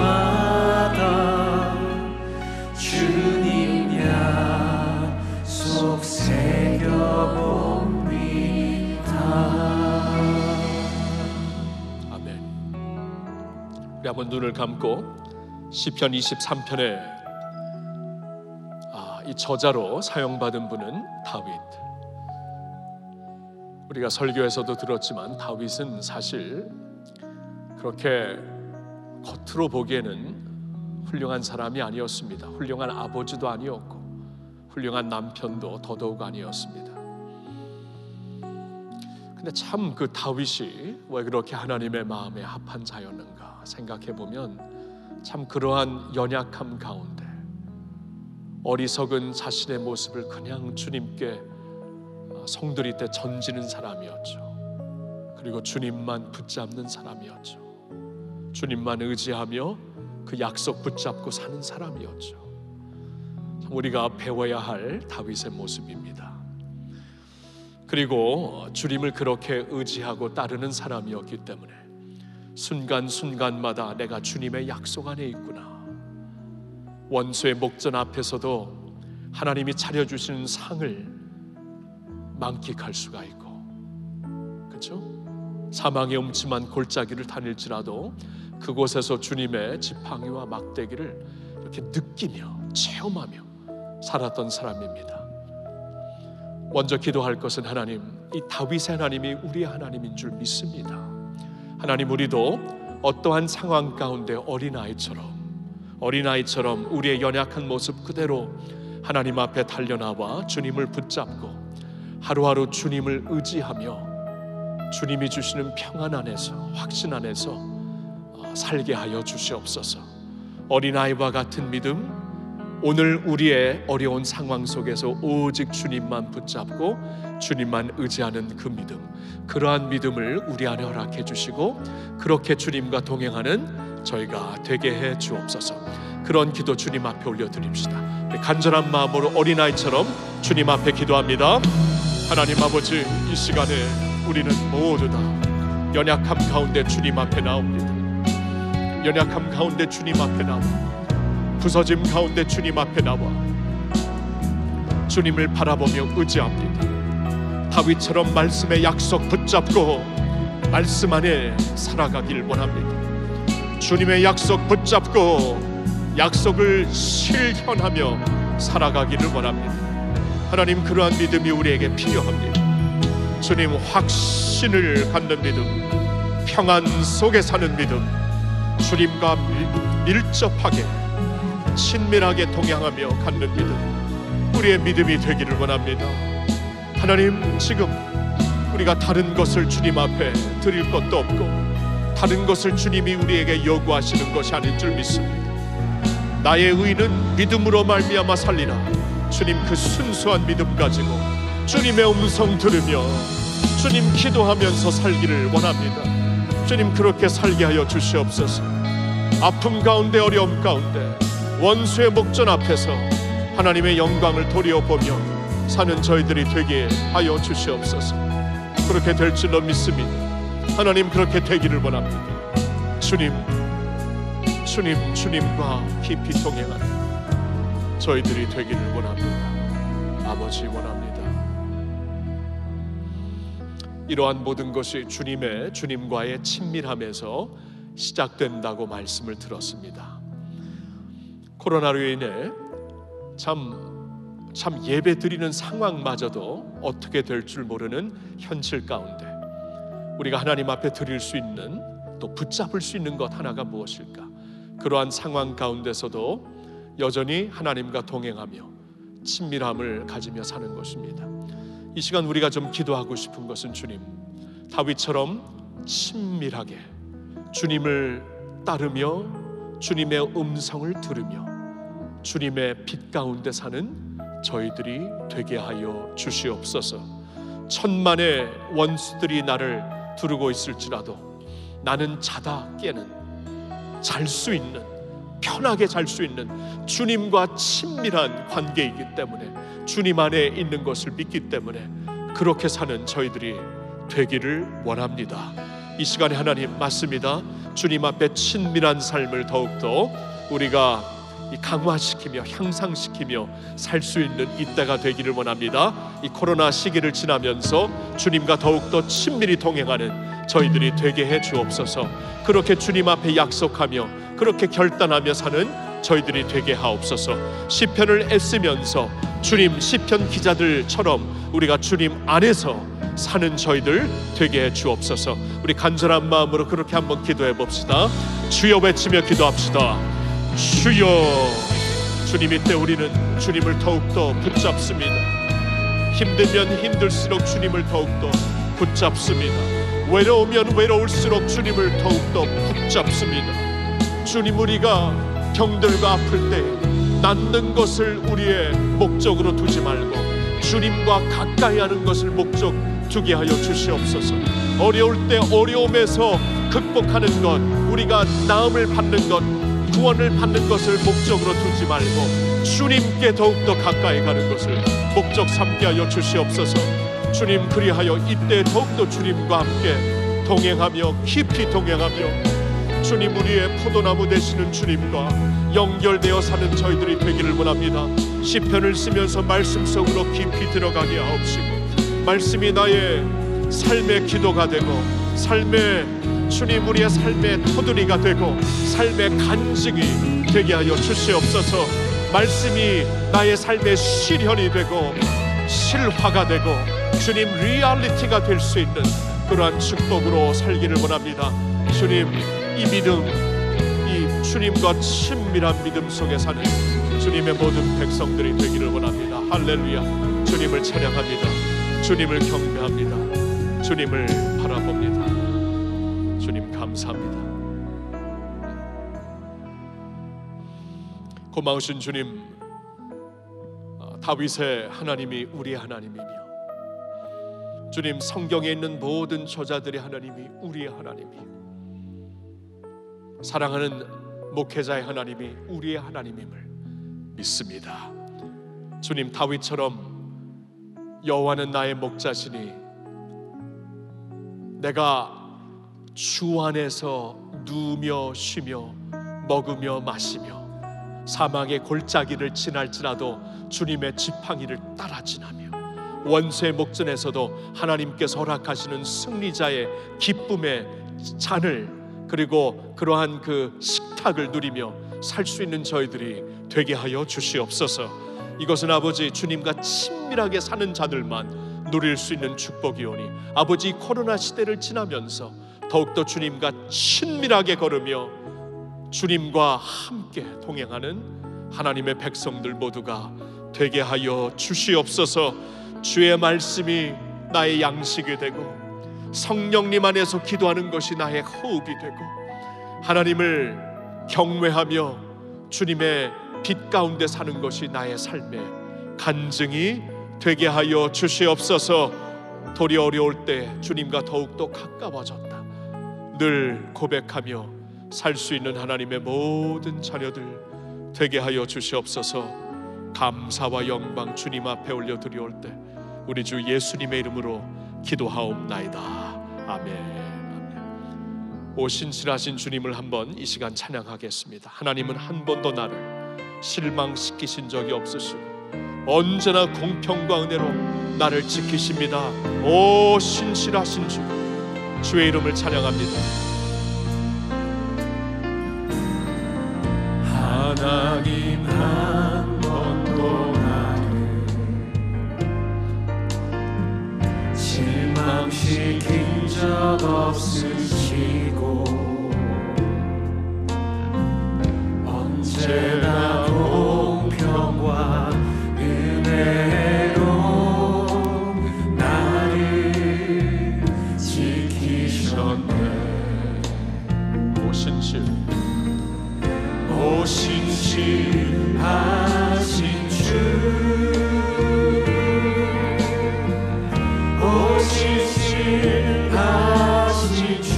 순간순간마다 주님 약속 새겨봅니다 아멘. 우리 한번 눈을 감고 시편 23편에 이 저자로 사용받은 분은 다윗. 우리가 설교에서도 들었지만 다윗은 사실 그렇게 겉으로 보기에는 훌륭한 사람이 아니었습니다. 훌륭한 아버지도 아니었고 훌륭한 남편도 더더욱 아니었습니다. 근데 참 그 다윗이 왜 그렇게 하나님의 마음에 합한 자였는가 생각해보면 참 그러한 연약함 가운데 어리석은 자신의 모습을 그냥 주님께 성들이 때 던지는 사람이었죠. 그리고 주님만 붙잡는 사람이었죠. 주님만 의지하며 그 약속 붙잡고 사는 사람이었죠. 참 우리가 배워야 할 다윗의 모습입니다. 그리고 주님을 그렇게 의지하고 따르는 사람이었기 때문에 순간순간마다 내가 주님의 약속 안에 있구나. 원수의 목전 앞에서도 하나님이 차려주시는 상을 만끽할 수가 있고, 그렇죠? 사망의 음침한 골짜기를 다닐지라도 그곳에서 주님의 지팡이와 막대기를 이렇게 느끼며 체험하며 살았던 사람입니다. 먼저 기도할 것은 하나님, 이 다윗의 하나님이 우리의 하나님인 줄 믿습니다. 하나님, 우리도 어떠한 상황 가운데 어린아이처럼 우리의 연약한 모습 그대로 하나님 앞에 달려나와 주님을 붙잡고 하루하루 주님을 의지하며 주님이 주시는 평안 안에서, 확신 안에서 살게 하여 주시옵소서. 어린아이와 같은 믿음, 오늘 우리의 어려운 상황 속에서 오직 주님만 붙잡고 주님만 의지하는 그 믿음, 그러한 믿음을 우리 안에 허락해 주시고 그렇게 주님과 동행하는 저희가 되게 해 주옵소서. 그런 기도 주님 앞에 올려드립시다. 간절한 마음으로 어린아이처럼 주님 앞에 기도합니다. 하나님 아버지, 이 시간에 우리는 모두 다 연약함 가운데 주님 앞에 나옵니다. 연약함 가운데 주님 앞에 나와, 부서짐 가운데 주님 앞에 나와 주님을 바라보며 의지합니다. 다윗처럼 말씀의 약속 붙잡고 말씀 안에 살아가길 원합니다. 주님의 약속 붙잡고 약속을 실현하며 살아가기를 원합니다. 하나님, 그러한 믿음이 우리에게 필요합니다. 주님, 확신을 갖는 믿음, 평안 속에 사는 믿음, 주님과 밀접하게 친밀하게 동행하며 갖는 믿음, 우리의 믿음이 되기를 원합니다. 하나님, 지금 우리가 다른 것을 주님 앞에 드릴 것도 없고 다른 것을 주님이 우리에게 요구하시는 것이 아닌 줄 믿습니다. 나의 의는 믿음으로 말미암아 살리라. 주님, 그 순수한 믿음 가지고 주님의 음성 들으며 주님 기도하면서 살기를 원합니다. 주님, 그렇게 살게 하여 주시옵소서. 아픔 가운데, 어려움 가운데, 원수의 목전 앞에서 하나님의 영광을 돌려보며 사는 저희들이 되게 하여 주시옵소서. 그렇게 될 줄로 믿습니다. 하나님, 그렇게 되기를 원합니다. 주님과 깊이 동행하는 저희들이 되기를 원합니다. 아버지, 원합니다. 이러한 모든 것이 주님과의 친밀함에서 시작된다고 말씀을 들었습니다. 코로나로 인해 참 예배 드리는 상황마저도 어떻게 될 줄 모르는 현실 가운데 우리가 하나님 앞에 드릴 수 있는, 또 붙잡을 수 있는 것 하나가 무엇일까? 그러한 상황 가운데서도 여전히 하나님과 동행하며 친밀함을 가지며 사는 것입니다. 이 시간 우리가 좀 기도하고 싶은 것은, 주님, 다윗처럼 친밀하게 주님을 따르며 주님의 음성을 들으며 주님의 빛 가운데 사는 저희들이 되게 하여 주시옵소서. 천만의 원수들이 나를 두르고 있을지라도 나는 자다 깨는, 잘 수 있는, 편하게 잘 수 있는 주님과 친밀한 관계이기 때문에, 주님 안에 있는 것을 믿기 때문에 그렇게 사는 저희들이 되기를 원합니다. 이 시간에 하나님, 맞습니다. 주님 앞에 친밀한 삶을 더욱더 우리가 강화시키며 향상시키며 살 수 있는 이때가 되기를 원합니다. 이 코로나 시기를 지나면서 주님과 더욱더 친밀히 동행하는 저희들이 되게 해 주옵소서. 그렇게 주님 앞에 약속하며 그렇게 결단하며 사는 저희들이 되게 하옵소서. 시편을 애쓰면서 주님 시편 기자들처럼 우리가 주님 안에서 사는 저희들 되게 해 주옵소서. 우리 간절한 마음으로 그렇게 한번 기도해 봅시다. 주여 외치며 기도합시다. 주여. 주님, 이때 우리는 주님을 더욱더 붙잡습니다. 힘들면 힘들수록 주님을 더욱더 붙잡습니다. 외로우면 외로울수록 주님을 더욱더 붙잡습니다. 주님, 우리가 병들과 아플 때 낫는 것을 우리의 목적으로 두지 말고 주님과 가까이 하는 것을 목적 두게 하여 주시옵소서. 어려울 때 어려움에서 극복하는 것, 우리가 나음을 받는 것, 구원을 받는 것을 목적으로 두지 말고 주님께 더욱더 가까이 가는 것을 목적 삼게 하여 주시옵소서. 주님, 그리하여 이때 더욱더 주님과 함께 동행하며 깊이 동행하며 주님, 우리의 포도나무 되시는 주님과 연결되어 사는 저희들이 되기를 원합니다. 시편을 쓰면서 말씀 속으로 깊이 들어가게 하옵시고 말씀이 나의 삶의 기도가 되고 삶의, 주님, 우리의 삶의 터두리가 되고 삶의 간증이 되게 하여 주시옵소서. 말씀이 나의 삶의 실현이 되고 실화가 되고 주님, 리얼리티가 될 수 있는 그러한 축복으로 살기를 원합니다. 주님, 이 믿음, 이 주님과 친밀한 믿음 속에 사는 주님의 모든 백성들이 되기를 원합니다. 할렐루야. 주님을 찬양합니다. 주님을 경배합니다. 주님을 바라봅니다. 주님, 감사합니다. 고마우신 주님, 다윗의 하나님이 우리의 하나님이며 주님 성경에 있는 모든 저자들의 하나님이 우리의 하나님이요 사랑하는 목회자의 하나님이 우리의 하나님임을 믿습니다. 주님 다윗처럼 여호와는 나의 목자시니 내가 주 안에서 누우며 쉬며 먹으며 마시며 사망의 골짜기를 지날지라도 주님의 지팡이를 따라 지나며 원수의 목전에서도 하나님께서 허락하시는 승리자의 기쁨의 잔을 그리고 그러한 그 식탁을 누리며 살 수 있는 저희들이 되게 하여 주시옵소서. 이것은 아버지 주님과 친밀하게 사는 자들만 누릴 수 있는 축복이오니 아버지 코로나 시대를 지나면서 더욱더 주님과 친밀하게 걸으며 주님과 함께 동행하는 하나님의 백성들 모두가 되게 하여 주시옵소서. 주의 말씀이 나의 양식이 되고 성령님 안에서 기도하는 것이 나의 호흡이 되고 하나님을 경외하며 주님의 빛 가운데 사는 것이 나의 삶의 간증이 되게 하여 주시옵소서. 도리 어려울 때 주님과 더욱더 가까워졌다 늘 고백하며 살 수 있는 하나님의 모든 자녀들 되게 하여 주시옵소서. 감사와 영광 주님 앞에 올려드리올 때 우리 주 예수님의 이름으로 기도하옵나이다. 아멘. 오 신실하신 주님을 한번 이 시간 찬양하겠습니다. 하나님은 한 번도 나를 실망시키신 적이 없으시고 언제나 공평과 은혜로 나를 지키십니다. 오 신실하신 주, 주의 이름을 찬양합니다. 하나님 한 번도 나를 실망시킨 적 없으시고 언제나 공평과 은혜로 나를 지키셨네. 오 신실하신 주, 오 신실하신 주,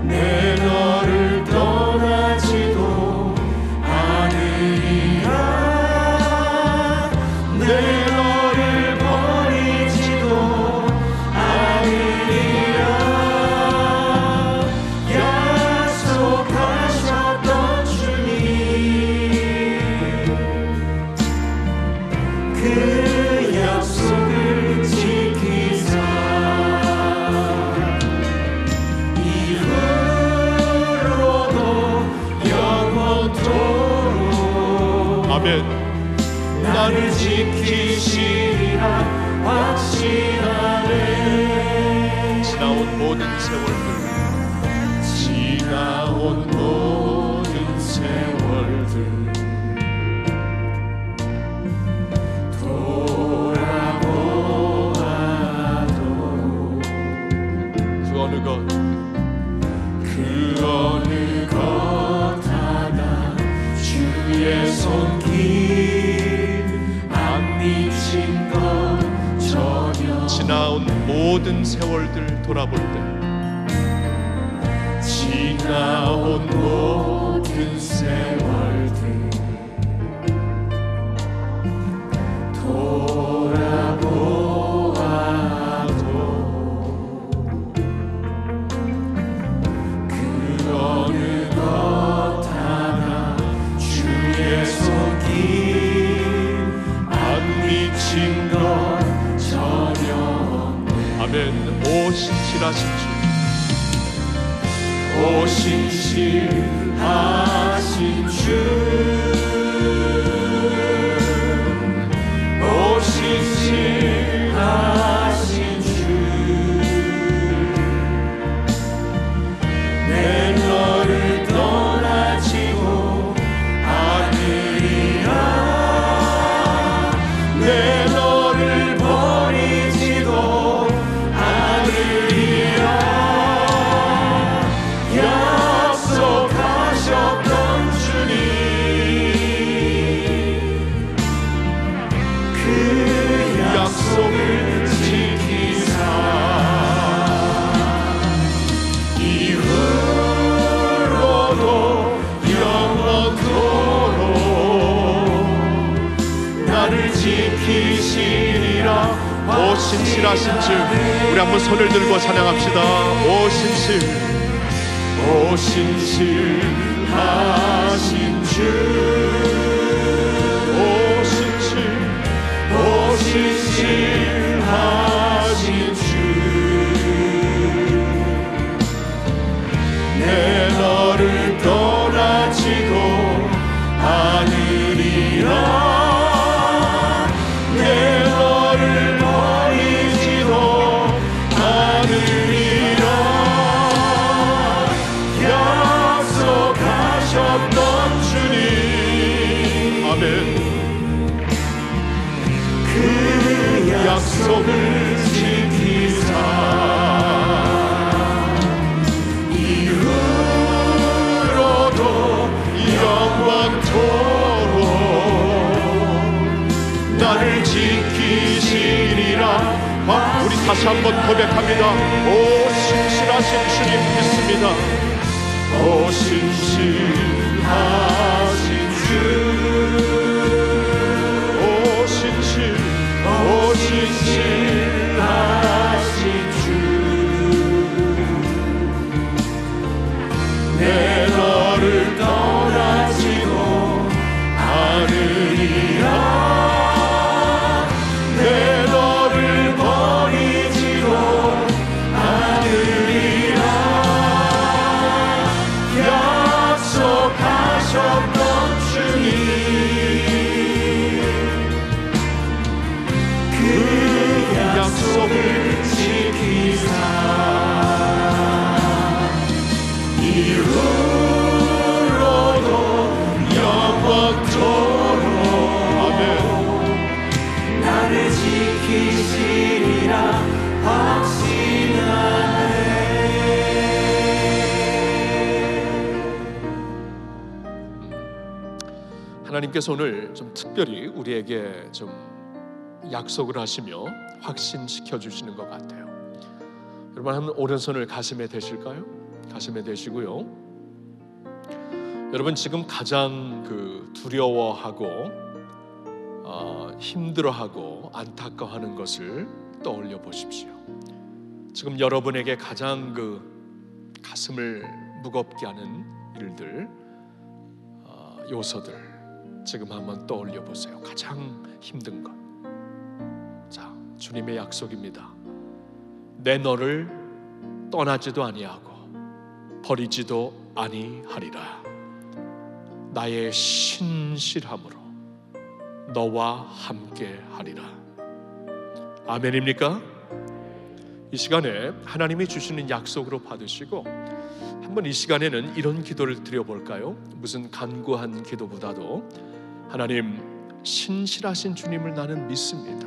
내 너를 떠나지도 않으리라. 내 너를 버리지도 않으리라. 약속하셨던 주님, 그 약속을 지키사 이후로도 영원토록 아멘. 나를 지키시리라 확신하네. 지나온 모든 세월들 지나온 모든 세월들 돌아보아도 그 어느 것 그 어느 것 하나 주의 손길 안 미친 것 전혀 지나온 모든 세월들 돌아볼 때 지나온 모든 세월들 돌아보아도 그 어느 것 하나 주의 손길 안 미친 것 전혀 아멘. 오 신실하신 주, 오 신실하신 주, 오 신실하신 주, 내 너를 떠나지도 않으리라. 내 너를 버리지도 않으리라. 약속하셨던 주님, 신실하신 주, 우리 한번 손을 들고 찬양합시다. 오 신실, 오 신실하신 주, 오 신실, 오 신실하신 주, 내 너를 떠나지도 않으리라. 내 너를 버리지도 않으리라. 약속하셨던 주님, 아멘. 그 약속을 지키사 이후로도 영원토록 나를 지키시리라. 우리 다시 한번 고백합니다. 오 신실하신 주님 믿습니다. 오 신실하신 주, 오 신실, 오 신실하신 주, 내 너를 떠나지도 않으리라. 내 너를 버리지도 않으리라. 약속하셨던 주님, 그 약속을 지키사 이후로도 영원토록 나를 지키시리라 확신하네. 하나님께서 오늘 좀 특별히 우리에게 좀 약속을 하시며 확신시켜 주시는 것 같아요. 여러분 한번 오른손을 가슴에 대실까요? 가슴에 대시고요. 여러분 지금 가장 두려워하고 힘들어하고 안타까워하는 것을 떠올려 보십시오. 지금 여러분에게 가장 가슴을 무겁게 하는 일들, 요소들 지금 한번 떠올려 보세요. 가장 힘든 것. 자, 주님의 약속입니다. 내 너를 떠나지도 아니하고 버리지도 아니하리라. 나의 신실함으로 너와 함께 하리라. 아멘입니까? 이 시간에 하나님이 주시는 약속으로 받으시고 한번 이 시간에는 이런 기도를 드려볼까요? 무슨 간구한 기도보다도 하나님, 신실하신 주님을 나는 믿습니다.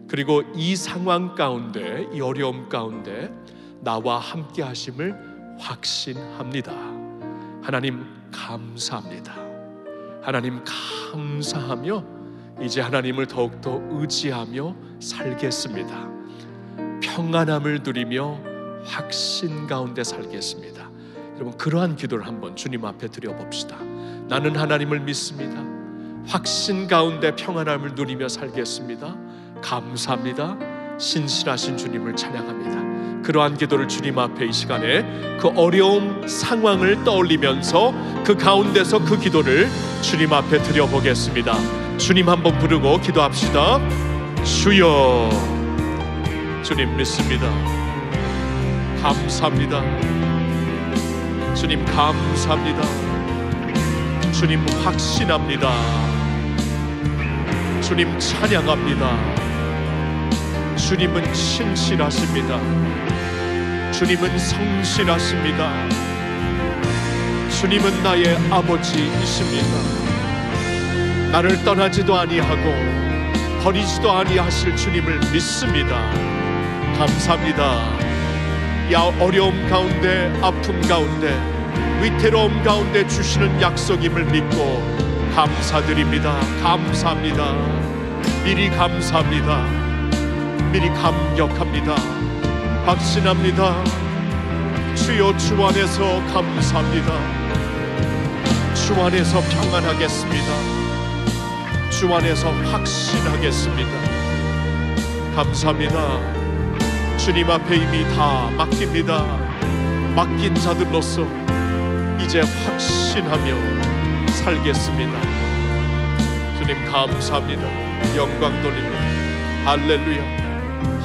그리고 이 상황 가운데, 이 어려움 가운데 나와 함께 하심을 확신합니다. 하나님 감사합니다. 하나님 감사하며 이제 하나님을 더욱더 의지하며 살겠습니다. 평안함을 누리며 확신 가운데 살겠습니다. 여러분 그러한 기도를 한번 주님 앞에 드려봅시다. 나는 하나님을 믿습니다. 확신 가운데 평안함을 누리며 살겠습니다. 감사합니다. 신실하신 주님을 찬양합니다. 그러한 기도를 주님 앞에 이 시간에 그 어려움 상황을 떠올리면서 그 가운데서 그 기도를 주님 앞에 드려보겠습니다. 주님 한번 부르고 기도합시다. 주여, 주님 믿습니다. 감사합니다. 주님 감사합니다. 주님 확신합니다. 주님 찬양합니다. 주님은 신실하십니다. 주님은 성실하십니다. 주님은 나의 아버지이십니다. 나를 떠나지도 아니하고 버리지도 아니하실 주님을 믿습니다. 감사합니다. 이 어려움 가운데, 아픔 가운데, 위태로움 가운데 주시는 약속임을 믿고 감사드립니다. 감사합니다. 미리 감사합니다. 미리 감격합니다. 확신합니다. 주여, 주 안에서 감사합니다. 주 안에서 평안하겠습니다. 주 안에서 확신하겠습니다. 감사합니다. 주님 앞에 이미 다 맡깁니다. 맡긴 자들로서 이제 확신하며 살겠습니다. 주님 감사합니다. 영광 돌립니다. 할렐루야,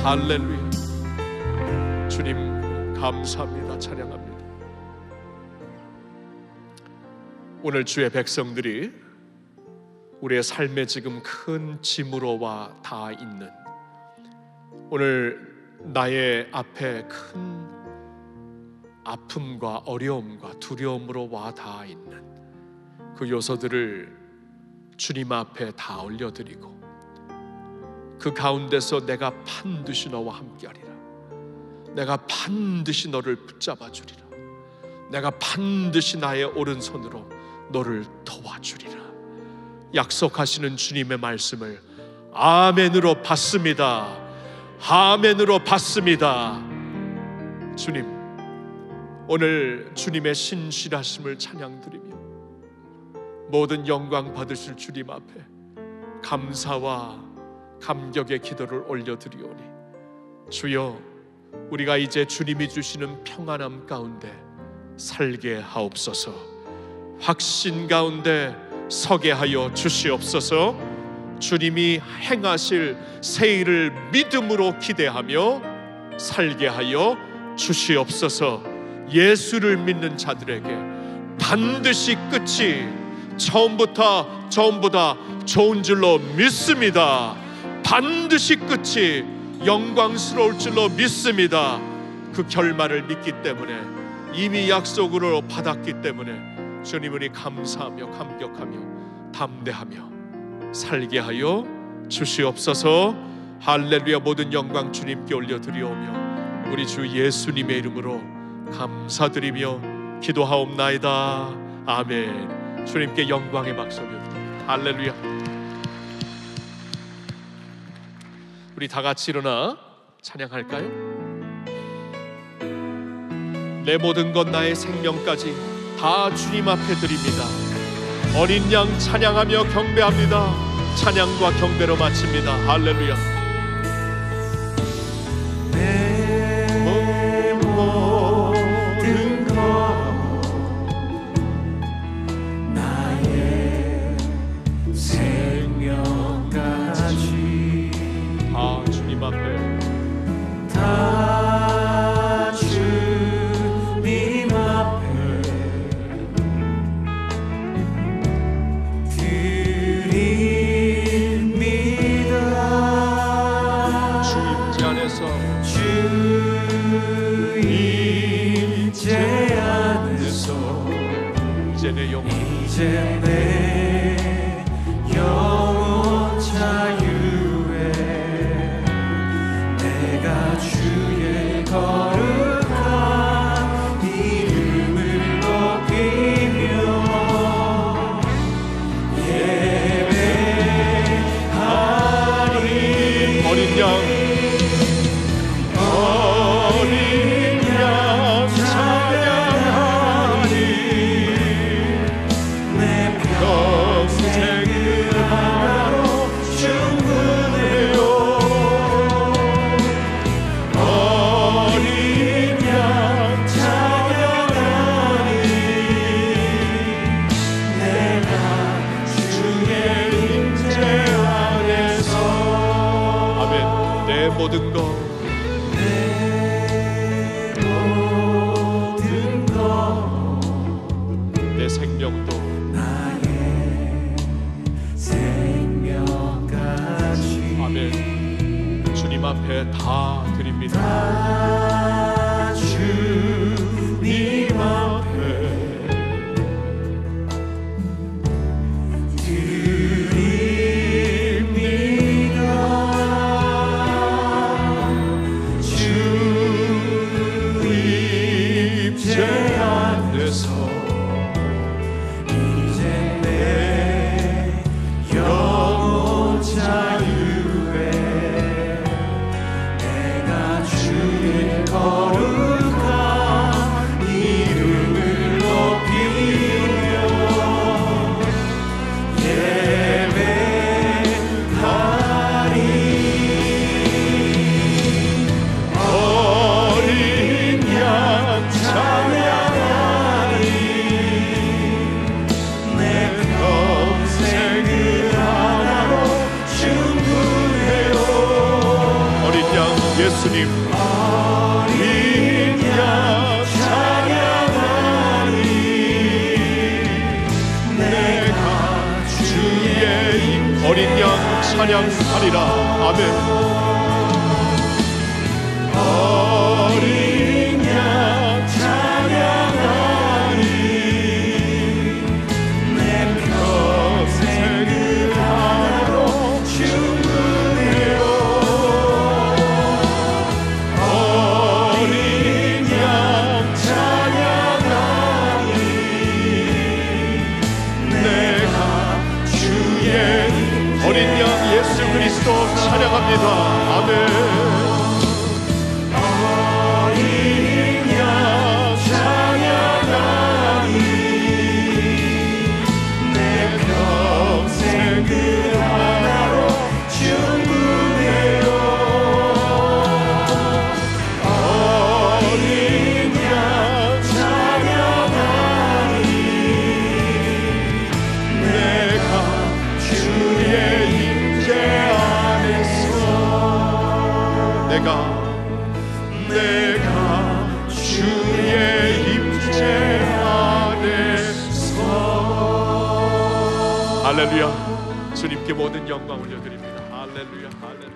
할렐루야. 주님 감사합니다. 찬양합니다. 오늘 주의 백성들이 우리의 삶에 지금 큰 짐으로 와 닿아 있는, 오늘 나의 앞에 큰 아픔과 어려움과 두려움으로 와 닿아 있는 그 요소들을 주님 앞에 다 올려드리고, 그 가운데서 내가 반드시 너와 함께하리라, 내가 반드시 너를 붙잡아 주리라, 내가 반드시 나의 오른손으로 너를 도와주리라 약속하시는 주님의 말씀을 아멘으로 받습니다. 아멘으로 받습니다. 주님, 오늘 주님의 신실하심을 찬양드리며 모든 영광 받으실 주님 앞에 감사와 감격의 기도를 올려드리오니, 주여, 우리가 이제 주님이 주시는 평안함 가운데 살게 하옵소서. 확신 가운데 서게 하여 주시옵소서. 주님이 행하실 새 일을 믿음으로 기대하며 살게 하여 주시옵소서. 예수를 믿는 자들에게 반드시 끝이 처음보다 좋은 줄로 믿습니다. 반드시 끝이 영광스러울 줄로 믿습니다. 그 결말을 믿기 때문에, 이미 약속으로 받았기 때문에 주님을 감사하며 감격하며 담대하며 살게 하여 주시옵소서. 할렐루야. 모든 영광 주님께 올려드리오며 우리 주 예수님의 이름으로 감사드리며 기도하옵나이다. 아멘. 주님께 영광의 박수 올려드립니다. 할렐루야. 우리 다 같이 일어나 찬양할까요? 내 모든 것, 나의 생명까지 다 주님 앞에 드립니다. 어린 양 찬양하며 경배합니다. 찬양과 경배로 마칩니다. 할렐루야. 내 모든 것, 나의 생명까지 다 주님 앞에, 다 주님 앞에 드립니다. 주 임재 안에서, 주 임재 안에서 이제 내 영혼, 이제 내 영혼 자유해. 내가 주의 거룩한 이름을 높이며 예배하리. 어린 양, 어린 양 찬양하리. 내 평생 그 하나로 충분해요. 어린 양 찬양하리. 내가 주의 임재 안에서 아멘. 내 모든 것, 내 모든 것, 내 생명도 나의 생명까지 아멘. 주님 앞에 다 드립니다. 다 주님 앞에 드립니다. 주 임재 안에서 이제 내 영혼 자유해. 내가 주의 거룩한 이름을 높이며 예배하리. 찬양하리라. 아멘. 어린 양 찬양하리. 내 평생 그 하나로 충분해요. 어린 양 찬양하리. 내가 주의 어린 양 예수 그리스도 찬양합니다. 아멘. 내가 주의 임재 안에서. 할렐루야. 주님께 모든 영광 올려드립니다. 할렐루야. 할렐루야.